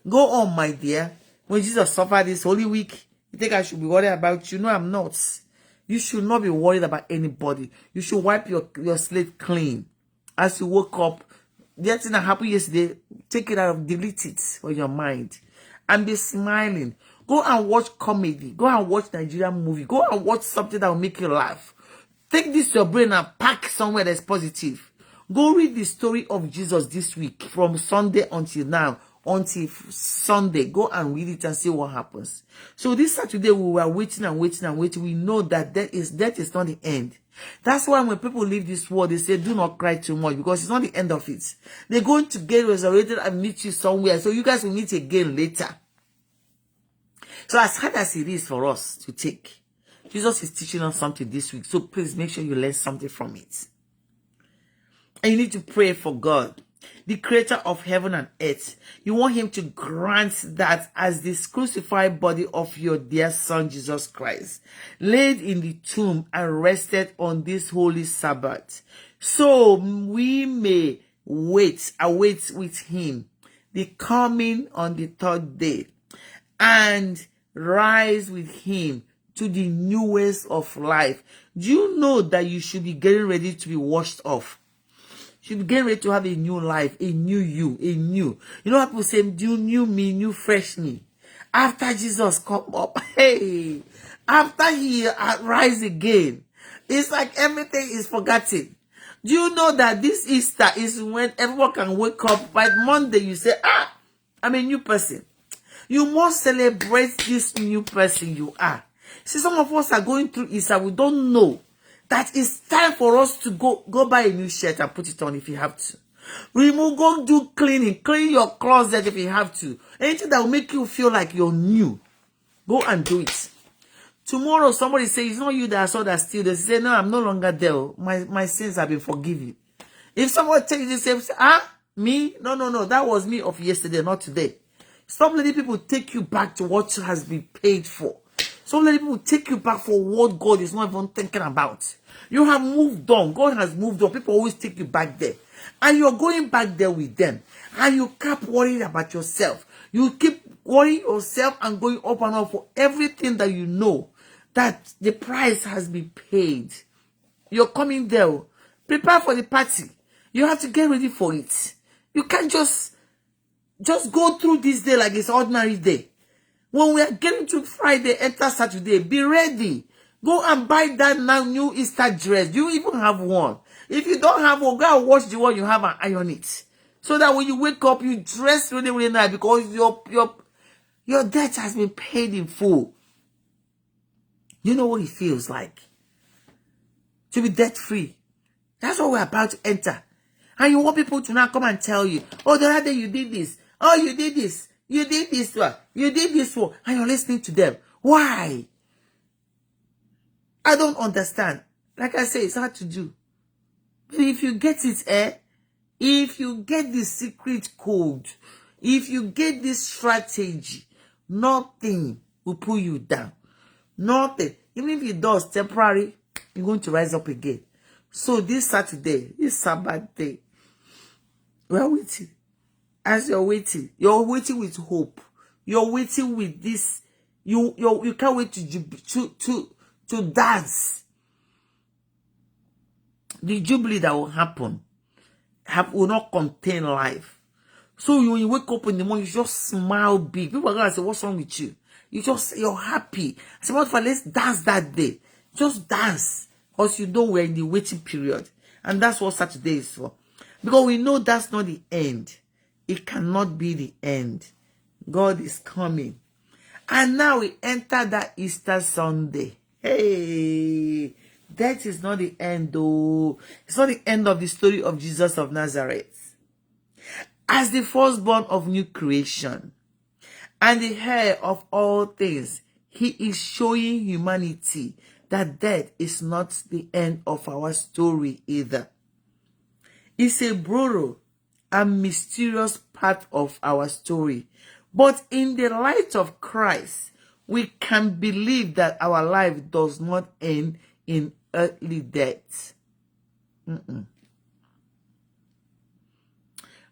[SPEAKER 1] Go on, my dear. When Jesus suffered this Holy Week, you think I should be worried about you? No, I'm not. You should not be worried about anybody. You should wipe your slate clean. As you woke up, that thing that happened yesterday, take it out, delete it from your mind. And be smiling. Go and watch comedy. Go and watch Nigerian movie. Go and watch something that will make you laugh. Take this to your brain and pack somewhere that's positive. Go read the story of Jesus this week from Sunday until now, until Sunday. Go and read it and see what happens. So this Saturday we were waiting and waiting and waiting. We know that death is not the end. That's why when people leave this world, they say, do not cry too much, because it's not the end of it. They're going to get resurrected and meet you somewhere. So you guys will meet again later. So as hard as it is for us to take, Jesus is teaching us something this week. So please make sure you learn something from it. And you need to pray for God, the creator of heaven and earth. You want him to grant that as this crucified body of your dear son, Jesus Christ, laid in the tomb and rested on this holy Sabbath, so we may await with him the coming on the third day, and rise with him to the newness of life. Do you know that you should be getting ready to be washed off? You should be getting ready to have a new life, a new you, a new. You know what people say, new me, new fresh me. After Jesus come up, hey, after he rise again, it's like everything is forgotten. Do you know that this Easter is when everyone can wake up by Monday, you say, I'm a new person. You must celebrate this new person you are. See, some of us are going through Easter. We don't know that it's time for us to go buy a new shirt and put it on if you have to. Remove, go do cleaning. Clean your closet if you have to. Anything that will make you feel like you're new, go and do it. Tomorrow, somebody say, it's not you that I saw that steal. They say, no, I'm no longer there. My sins have been forgiven. If someone takes this, say, me? No. That was me of yesterday, not today. Stop letting people take you back to what has been paid for. Stop letting people take you back for what God is not even thinking about. You have moved on. God has moved on. People always take you back there. And you're going back there with them. And you keep worrying about yourself. You keep worrying yourself and going up and up for everything that you know that the price has been paid. You're coming there. Prepare for the party. You have to get ready for it. You can't just go through this day like it's ordinary day. When we are getting to Friday, enter Saturday, be ready. Go and buy that now new Easter dress. Do you even have one? If you don't have one, go and wash the one you have and iron it. So that when you wake up, you dress really, really nice because your debt has been paid in full. You know what it feels like to be debt free. That's what we're about to enter. And you want people to now come and tell you, oh, the other day you did this. Oh, you did this. You did this one. You did this one. And you're listening to them. Why? I don't understand. Like I say, it's hard to do. But if you get it, if you get the secret code, if you get this strategy, nothing will pull you down. Nothing. Even if it does temporary, you're going to rise up again. So this Saturday, this Sabbath day, we're waiting. As you're waiting with hope. You're waiting with this. You can't wait to dance. The jubilee that will happen will not contain life. So when you wake up in the morning, you just smile big. People are gonna say, "What's wrong with you?" You're happy. I said, "What for? Let's dance that day." Just dance, because you know we're in the waiting period, and that's what Saturday is for. Because we know that's not the end. It cannot be the end. God is coming. And now we enter that Easter Sunday. Hey, that is not the end though. It's not the end of the story of Jesus of Nazareth. As the firstborn of new creation and the heir of all things, he is showing humanity that death is not the end of our story either. It's a brutal and mysterious part of our story. But in the light of Christ, we can believe that our life does not end in earthly death.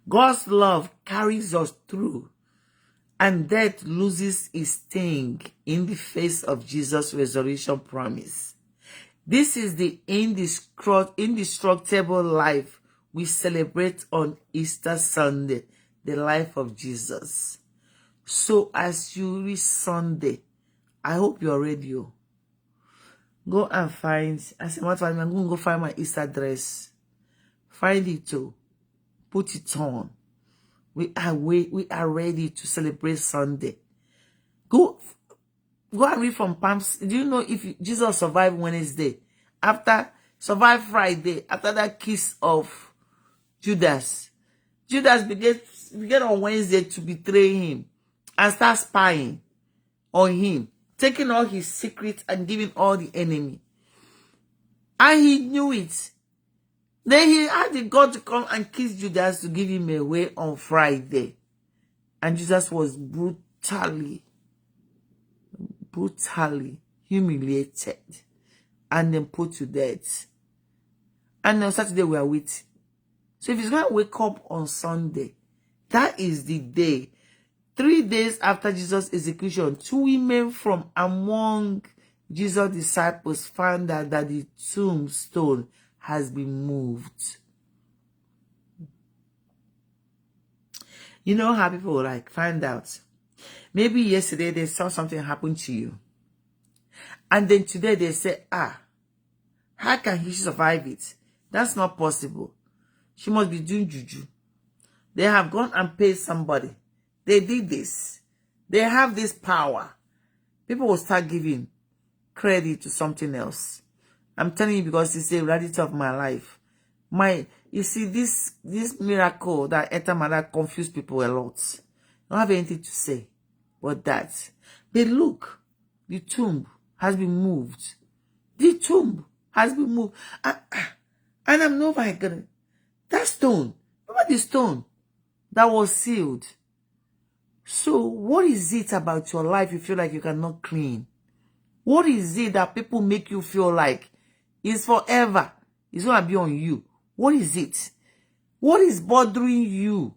[SPEAKER 1] God's love carries us through, and death loses its sting in the face of Jesus' resurrection promise. This is the indestructible life we celebrate on Easter Sunday, the life of Jesus. So as you reach Sunday, I hope you're ready. Go and find, as a matter of fact, I'm going to go find my Easter dress. Find it too. Put it on. We are ready to celebrate Sunday. Go and read from Palms. Do you know if Jesus survived Wednesday? After survived Friday, after that kiss of Judas began on Wednesday to betray him and start spying on him, taking all his secrets and giving all the enemy. And he knew it. Then he had the God to come and kiss Judas to give him away on Friday. And Jesus was brutally humiliated and then put to death. And on Saturday we are waiting. So if he's going to wake up on Sunday, that is the day. 3 days after Jesus' execution, 2 women from among Jesus' disciples found out that the tombstone has been moved. You know how people like find out. Maybe yesterday they saw something happen to you. And then today they say, how can he survive it? That's not possible. She must be doing juju. They have gone and paid somebody. They did this. They have this power. People will start giving credit to something else. I'm telling you because it's a reality of my life. You see, this miracle that entered my life confused people a lot. I don't have anything to say but that. But look, the tomb has been moved. The tomb has been moved. And I'm not my God. That stone, remember the stone that was sealed. So what is it about your life you feel like you cannot clean? What is it that people make you feel like it's forever? It's going to be on you. What is it? What is bothering you?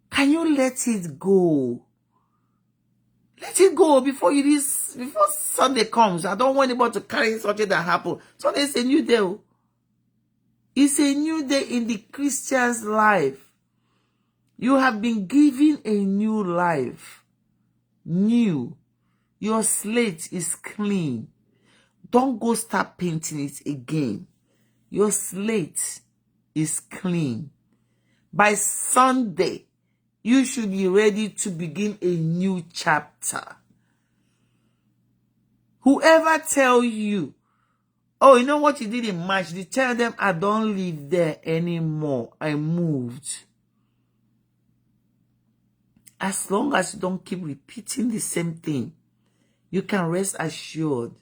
[SPEAKER 1] Can you let it go? Let it go before Sunday comes. I don't want anybody to carry something that happened. Sunday is a new day. It's a new day in the Christian's life. You have been given a new life. New. Your slate is clean. Don't go start painting it again. Your slate is clean. By Sunday, you should be ready to begin a new chapter. Whoever tell you, oh, you know what you did in March? They tell them, I don't live there anymore. I moved. As long as you don't keep repeating the same thing, you can rest assured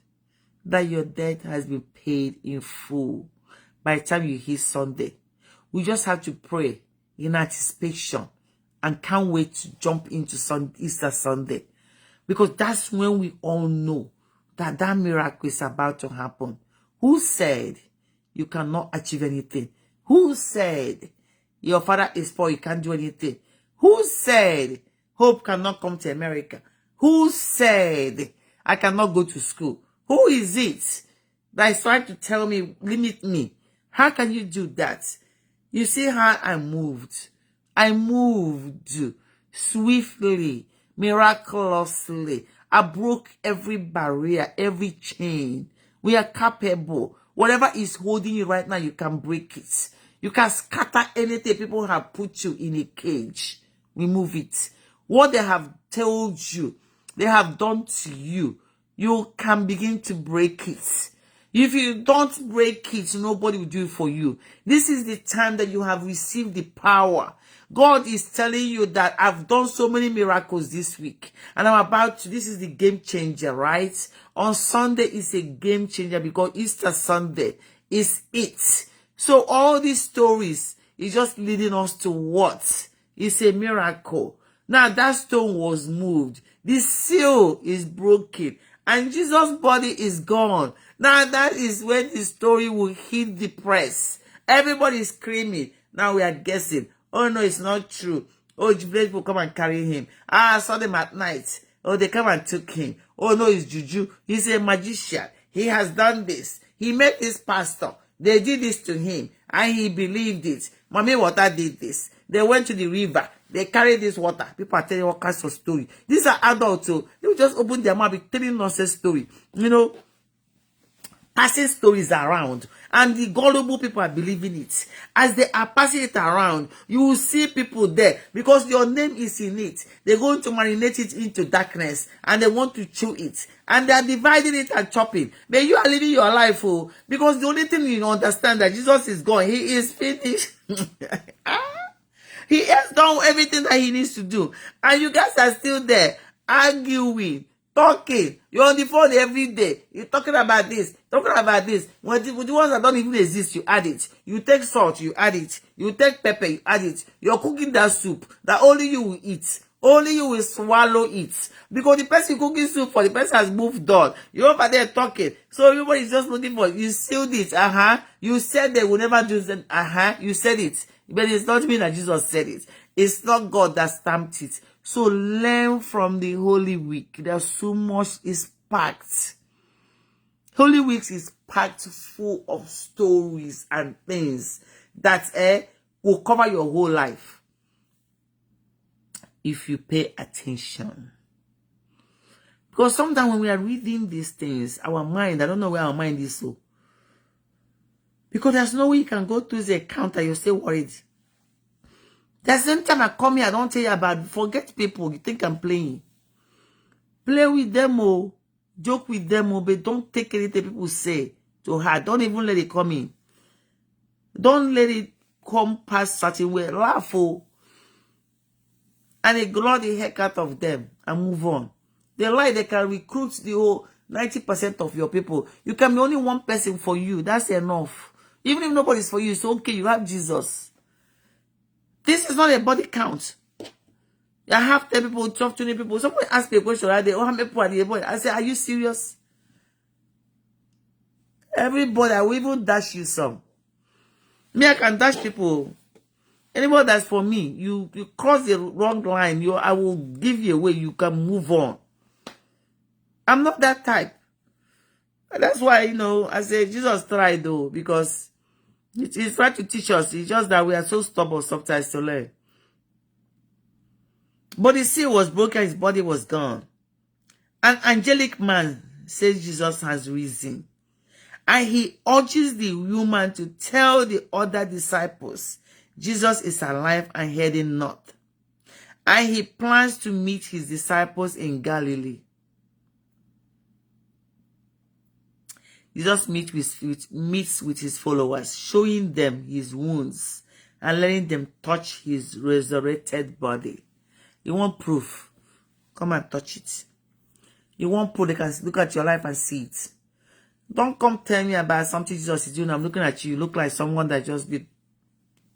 [SPEAKER 1] that your debt has been paid in full by the time you hit Sunday. We just have to pray in anticipation and can't wait to jump into Easter Sunday. Because that's when we all know that that miracle is about to happen. Who said you cannot achieve anything? Who said your father is poor, you can't do anything? Who said hope cannot come to America? Who said I cannot go to school? Who is it that is trying to tell me, limit me? How can you do that? You see how I moved. I moved swiftly, miraculously. I broke every barrier, every chain. We are capable. Whatever is holding you right now, you can break it. You can scatter anything people have put you in a cage. Remove it. What they have told you, they have done to you, you can begin to break it. If you don't break it, nobody will do it for you. This is the time that you have received the power. God is telling you that I've done so many miracles this week. And I'm about to, this is the game changer, right? On Sunday is a game changer because Easter Sunday is it. So all these stories is just leading us to what? It's a miracle. Now that stone was moved. The seal is broken. And Jesus' body is gone. Now that is when the story will hit the press. Everybody is screaming. Now we are guessing. Oh no, it's not true. Oh, people come and carry him. I saw them at night. Oh, they come and took him. Oh no, it's juju. He's a magician. He has done this. He met this pastor. They did this to him. And he believed it. Mommy Water did this. They went to the river. They carried this water. People are telling all kinds of stories. These are adults, so they will just open their mouth and telling nonsense story. You know, passing stories around. And the gullible people are believing it. As they are passing it around, you will see people there. Because your name is in it. They're going to marinate it into darkness. And they want to chew it. And they are dividing it and chopping. But you are living your life, oh. Because the only thing you understand that Jesus is gone. He is finished. He has done everything that he needs to do. And you guys are still there, arguing, talking. You're on the phone every day. You're talking about this, talking about this. When the ones that don't even exist, you add it. You take salt, you add it. You take pepper, you add it. You're cooking that soup that only you will eat. Only you will swallow it. Because the person cooking soup for the person has moved on. You're over there talking. So everybody is just looking for it. You sealed it. You said they will never do that. You said it. But it's not me that Jesus said it. It's not God that stamped it. So learn from the Holy Week. There's so much is packed. Holy Week is packed full of stories and things that will cover your whole life if you pay attention. Because sometimes when we are reading these things, our mind, I don't know where our mind is so. Because there's no way you can go through the account and you're still worried. The same time I come here, I don't tell you about, forget people. You think I'm playing. Play with them, oh. Joke with them, oh, but don't take anything people say to heart. Don't even let it come in. Don't let it come past certain way, laugh, oh, and ignore the heck out of them and move on. They lie, they can recruit the whole 90% of your people. You can be only one person for you. That's enough. Even if nobody's for you, it's okay. You have Jesus. This is not a body count. I have 10 people, 12, 20 people. Somebody ask me a question, how many people are there? I say, are you serious? Everybody, I will even dash you some. Me, I can dash people. Anybody that's for me, you cross the wrong line, I will give you away. You can move on. I'm not that type. And that's why, I say Jesus tried though, because he's trying to teach us. It's just that we are so stubborn sometimes to learn. But the seal was broken, his body was gone. An angelic man says Jesus has risen. And he urges the woman to tell the other disciples Jesus is alive and heading north. And he plans to meet his disciples in Galilee. Jesus meets with his followers, showing them his wounds and letting them touch his resurrected body. You want proof? Come and touch it. You want proof? They can look at your life and see it. Don't come tell me about something Jesus is doing. I'm looking at you. You look like someone that just been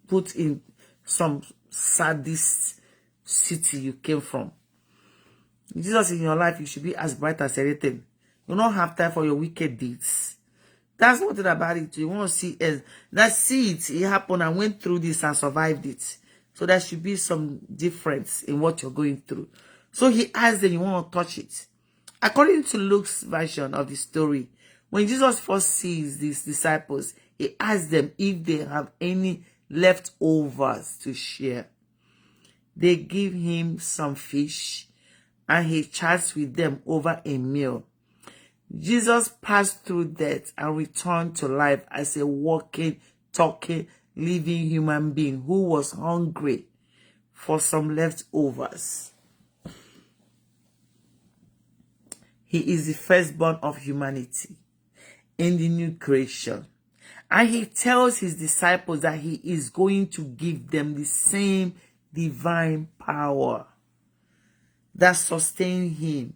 [SPEAKER 1] put in some sadist city you came from. Jesus in your life, you should be as bright as anything. You don't have time for your wicked deeds. That's one thing about it. You want to see it. It happened and went through this and survived it. So there should be some difference in what you're going through. So he asked them, you want to touch it? According to Luke's version of the story, when Jesus first sees these disciples, he asks them if they have any leftovers to share. They give him some fish and he chats with them over a meal. Jesus passed through death and returned to life as a walking, talking, living human being who was hungry for some leftovers. He is the firstborn of humanity in the new creation. And he tells his disciples that he is going to give them the same divine power that sustained him,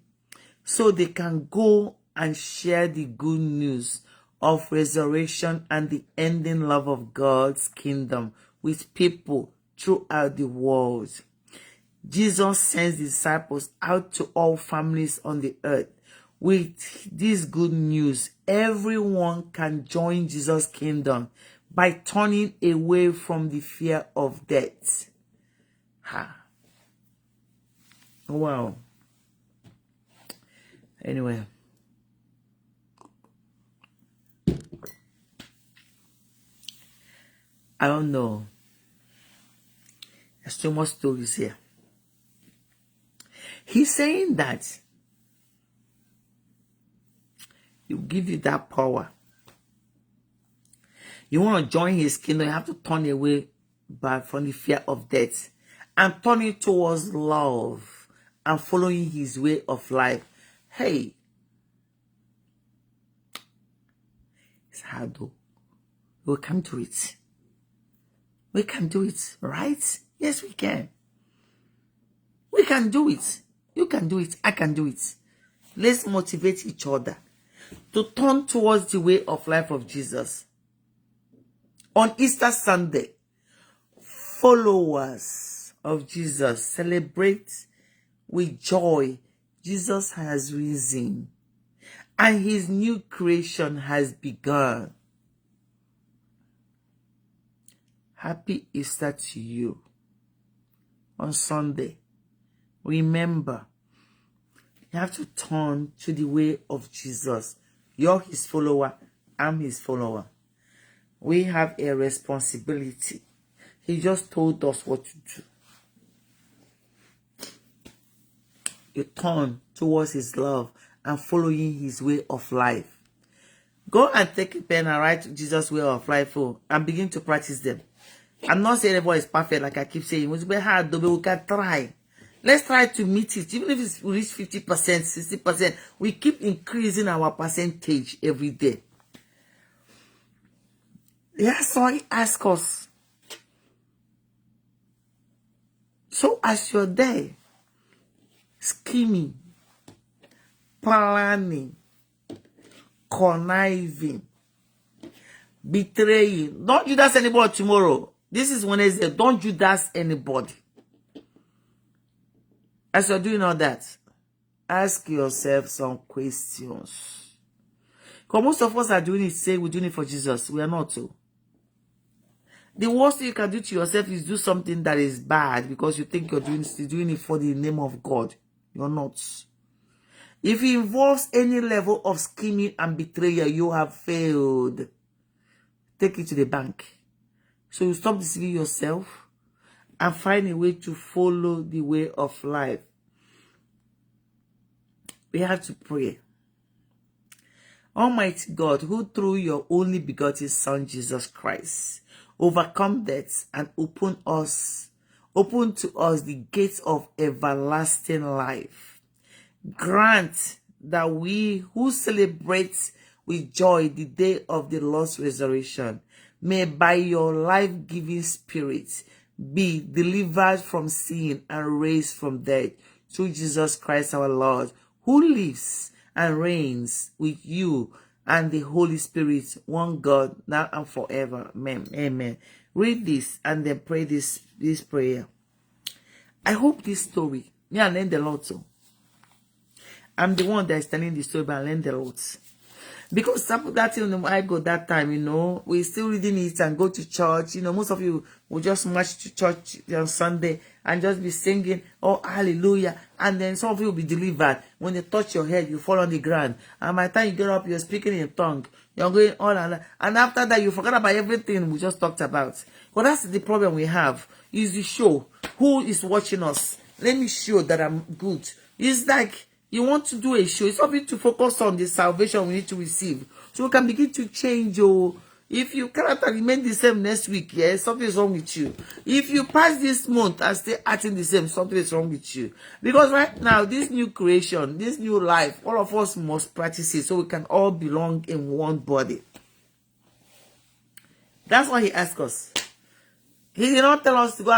[SPEAKER 1] so they can go and share the good news of resurrection and the ending love of God's kingdom with people throughout the world. Jesus sends the disciples out to all families on the earth. With this good news, everyone can join Jesus' kingdom by turning away from the fear of death. Wow. Anyway. I don't know. There's too much stories here. He's saying that he'll give you that power. You want to join his kingdom, you have to turn away from the fear of death and turn it towards love and following his way of life. Hey, it's hard though. We'll come to it. We can do it, right? Yes, we can. We can do it. You can do it. I can do it. Let's motivate each other to turn towards the way of life of Jesus. On Easter Sunday, followers of Jesus celebrate with joy. Jesus has risen and his new creation has begun. Happy Easter to you. On Sunday, remember, you have to turn to the way of Jesus. You're his follower. I'm his follower. We have a responsibility. He just told us what to do. You turn towards his love and following his way of life. Go and take a pen and write Jesus' way of life and begin to practice them. I'm not saying everyone is perfect, like I keep saying. It's very hard, but we can try. Let's try to meet it. Even if it's reach 50%, 60%, we keep increasing our percentage every day. Yeah, so he asked us, So as you're there, scheming, planning, conniving, betraying, don't Judas anybody tomorrow. This is Wednesday. Don't Judas anybody. As you're doing all that, ask yourself some questions. Because most of us are doing it, say we're doing it for Jesus. We are not too. The worst thing you can do to yourself is do something that is bad because you think you're doing it for the name of God. You're not. If it involves any level of scheming and betrayal, you have failed. Take it to the bank. So you stop deceiving yourself and find a way to follow the way of life. We have to pray. Almighty God, who through your only begotten Son, Jesus Christ, overcome death and open to us the gates of everlasting life. Grant that we who celebrate with joy the day of the Lord's resurrection may by your life-giving spirit be delivered from sin and raised from death through Jesus Christ our Lord, who lives and reigns with you and the Holy Spirit, one God, now and forever. Amen. Amen. Read this and then pray this prayer. I hope this story, me I learned a lot too. I'm the one that is telling the story, but I learned a lot. Because that thing I go that time, you know, we're still reading it and go to church. You know, most of you will just march to church on Sunday and just be singing, oh, hallelujah. And then some of you will be delivered. When they touch your head, you fall on the ground. And by the time you get up, you're speaking in tongue. You're going on and on. And after that, you forget about everything we just talked about. Well, that's the problem we have, is the show. Who is watching us? Let me show that I'm good. It's like, you want to do a show. It's something to focus on the salvation we need to receive. So we can begin to change. If you cannot remain the same next week, yes, something is wrong with you. If you pass this month and stay acting the same, something is wrong with you. Because right now, this new creation, this new life, all of us must practice it so we can all belong in one body. That's why he asked us. He did not tell us to go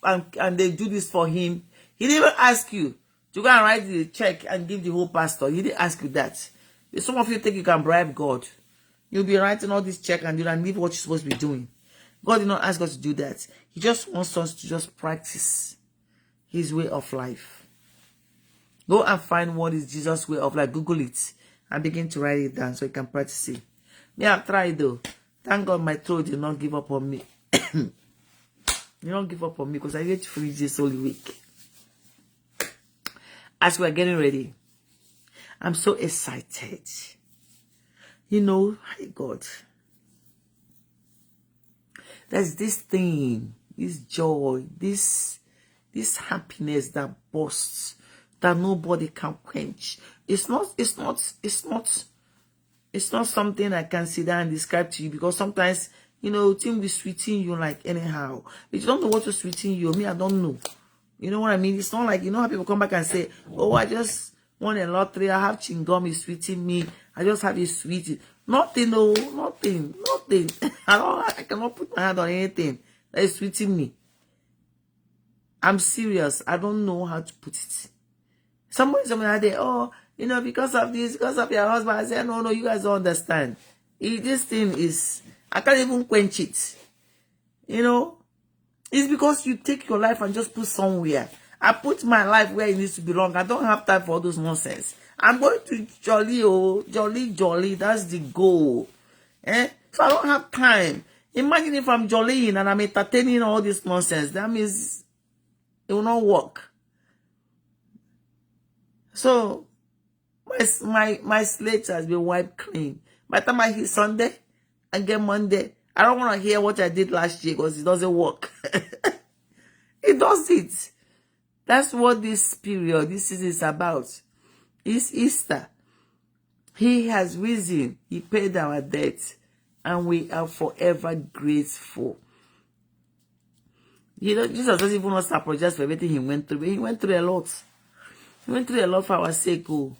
[SPEAKER 1] and they do this for him. He didn't even ask you to go and write the check and give the whole pastor. He didn't ask you that. Some of you think you can bribe God. You'll be writing all this check and you don't leave what you're supposed to be doing. God did not ask us to do that. He just wants us to just practice his way of life. Go and find what is Jesus' way of life. Google it and begin to write it down so you can practice it. Me, I've tried though. Thank God my throat did not give up on me. You don't give up on me because I get to finish this whole week. As we're getting ready, I'm so excited. You know, my God. There's this thing, this joy, this happiness that bursts, that nobody can quench. It's not something I can sit down and describe to you, because sometimes, you know, things be sweeting you like anyhow. If you don't know what to sweeten you, me, I don't know. You know what I mean? It's not like, you know how people come back and say, oh, I just won a lottery, I have chewing-gum, it's sweeting me, I just have a sweet. Nothing, no, nothing. I cannot put my hand on anything that is sweeting me. I'm serious. I don't know how to put it. Somebody out there, oh, you know, because of this, because of your husband. I say, no, you guys don't understand. This thing is, I can't even quench it. You know? It's because you take your life and just put somewhere. I put my life where it needs to belong. I don't have time for all those nonsense. I'm going to jolly. That's the goal. So I don't have time. Imagine if I'm jollying and I'm entertaining all this nonsense. That means it will not work. So my slate has been wiped clean. By the time I hit Sunday and get Monday, I don't want to hear what I did last year because it doesn't work. It does it. That's what this period, this is about. It's Easter. He has risen. He paid our debt. And we are forever grateful. You know, Jesus doesn't even want to apologize for everything he went through. But he went through a lot. He went through a lot for our sake. Oh.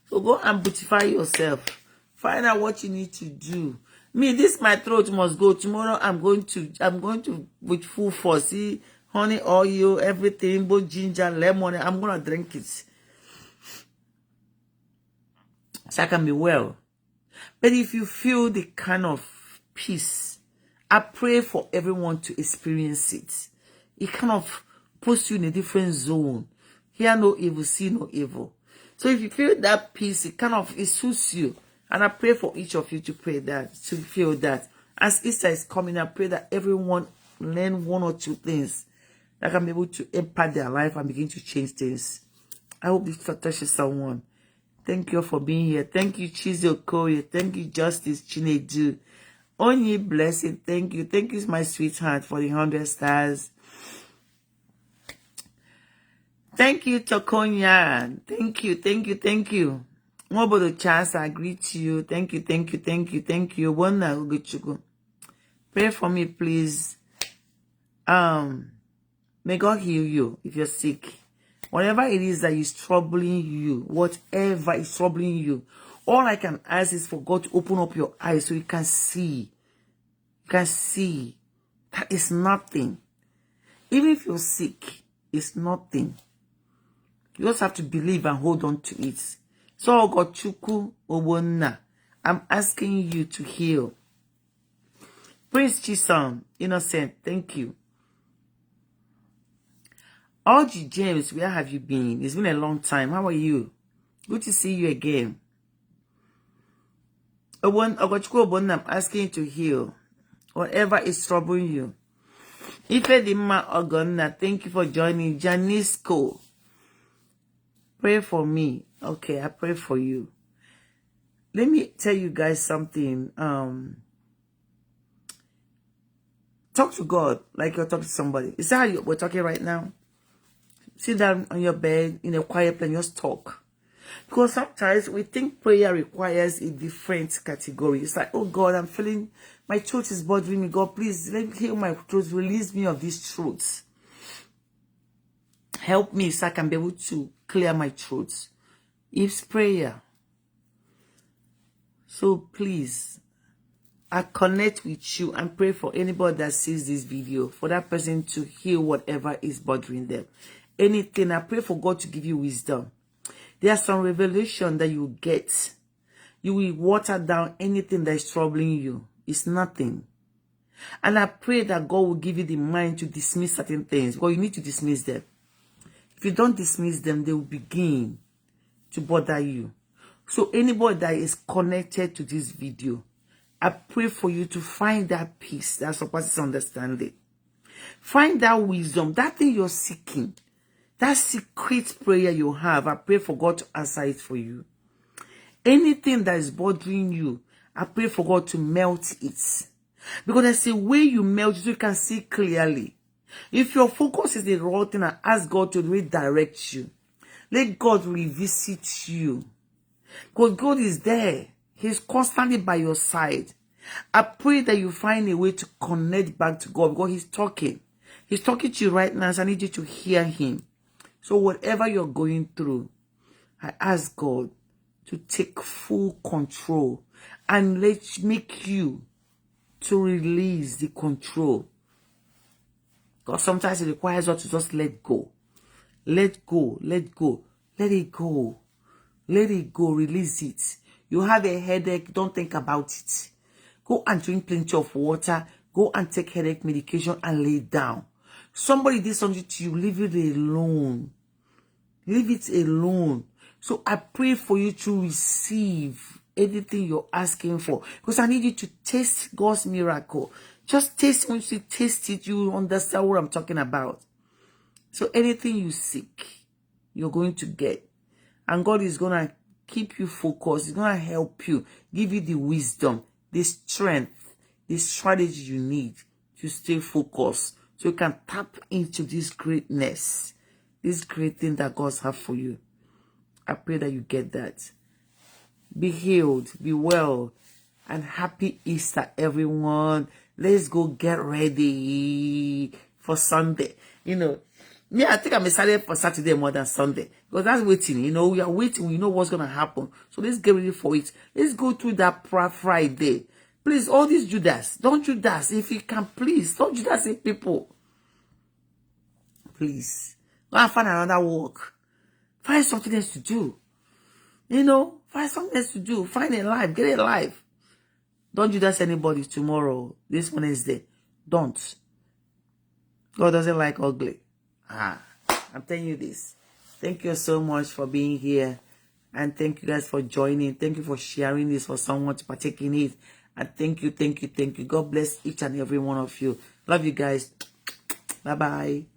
[SPEAKER 1] So go and beautify yourself. Find out what you need to do. Me, this my throat must go. Tomorrow I'm going to with full force. See, honey, oil, everything, both ginger, lemon. I'm going to drink it so I can be well. But if you feel the kind of peace, I pray for everyone to experience it. It kind of puts you in a different zone. Hear no evil, see no evil. So if you feel that peace, it suits you. And I pray for each of you to pray that, to feel that. As Easter is coming, I pray that everyone learn one or two things that can be able to impact their life and begin to change things. I hope this touches someone. Thank you for being here. Thank you, Chizo Okoye. Thank you, Justice Chinedu. Only blessing. Thank you. Thank you, my sweetheart, for the 100 stars. Thank you, Tokonya. Thank you, thank you, thank you. More about the chance, I greet you. Thank you, thank you, thank you, thank you. Pray for me, please. May God heal you if you're sick. Whatever it is that is troubling you, whatever is troubling you, all I can ask is for God to open up your eyes so you can see. You can see that is nothing. Even if you're sick, it's nothing. You just have to believe and hold on to it. So, God, Chuku Obonna, I'm asking you to heal. Prince Chisom, Innocent, thank you. Audrey James, where have you been? It's been a long time. How are you? Good to see you again. Ogochukwu Obonna, I'm asking you to heal. Whatever is troubling you. Ifedima Ogonna, thank you for joining. Janisco, pray for me. Okay, I pray for you. Let me tell you guys something. Talk to God like you're talking to somebody. Is that how we're talking right now? Sit down on your bed in a quiet place and just talk. Because sometimes we think prayer requires a different category. It's like, oh God, I'm feeling my throat is bothering me. God, please let me heal my throat. Release me of these truths. Help me so I can be able to clear my throat. It's prayer. So please, I connect with you and pray for anybody that sees this video, for that person to heal whatever is bothering them. Anything, I pray for God to give you wisdom. There's some revelation that you get. You will water down anything that is troubling you. It's nothing. And I pray that God will give you the mind to dismiss certain things. Well, you need to dismiss them. If you don't dismiss them, they will begin to bother you. So anybody that is connected to this video, I pray for you to find that peace that surpasses understanding. Find that wisdom, that thing you're seeking. That secret prayer you have, I pray for God to answer it for you. Anything that is bothering you, I pray for God to melt it. Because there's a way you melt it so you can see clearly. If your focus is the wrong thing, I ask God to redirect you. Let God revisit you. Because God is there. He's constantly by your side. I pray that you find a way to connect back to God because He's talking. He's talking to you right now, so I need you to hear Him. So whatever you're going through, I ask God to take full control and make you to release the control. Because sometimes it requires us to just let go. Let go, let go, let it go. Let it go, release it. You have a headache, don't think about it. Go and drink plenty of water. Go and take headache medication and lay down. Somebody did something to you, leave it alone. Leave it alone. So I pray for you to receive anything you're asking for. Because I need you to taste God's miracle. Just taste. Once you taste it, you understand what I'm talking about. So anything you seek, you're going to get. And God is going to keep you focused. He's going to help you. Give you the wisdom, the strength, the strategy you need to stay focused. So you can tap into this greatness. This great thing that God has for you. I pray that you get that. Be healed, be well, and happy Easter, everyone. Let's go get ready for Sunday. You know, yeah, I think I'm excited for Saturday more than Sunday. Because that's waiting. You know, we are waiting. We know what's going to happen. So let's get ready for it. Let's go through that prayer Friday. Please, all these Judas, don't Judas. If you can, please, don't Judas people. please. Go and find another work. Find something else to do. You know, find something else to do. Find a life. Get a life. Don't do that to anybody tomorrow. This Wednesday. Don't. God doesn't like ugly. I'm telling you this. Thank you so much for being here. And thank you guys for joining. Thank you for sharing this for someone to partake in it. And thank you. God bless each and every one of you. Love you guys. Bye-bye.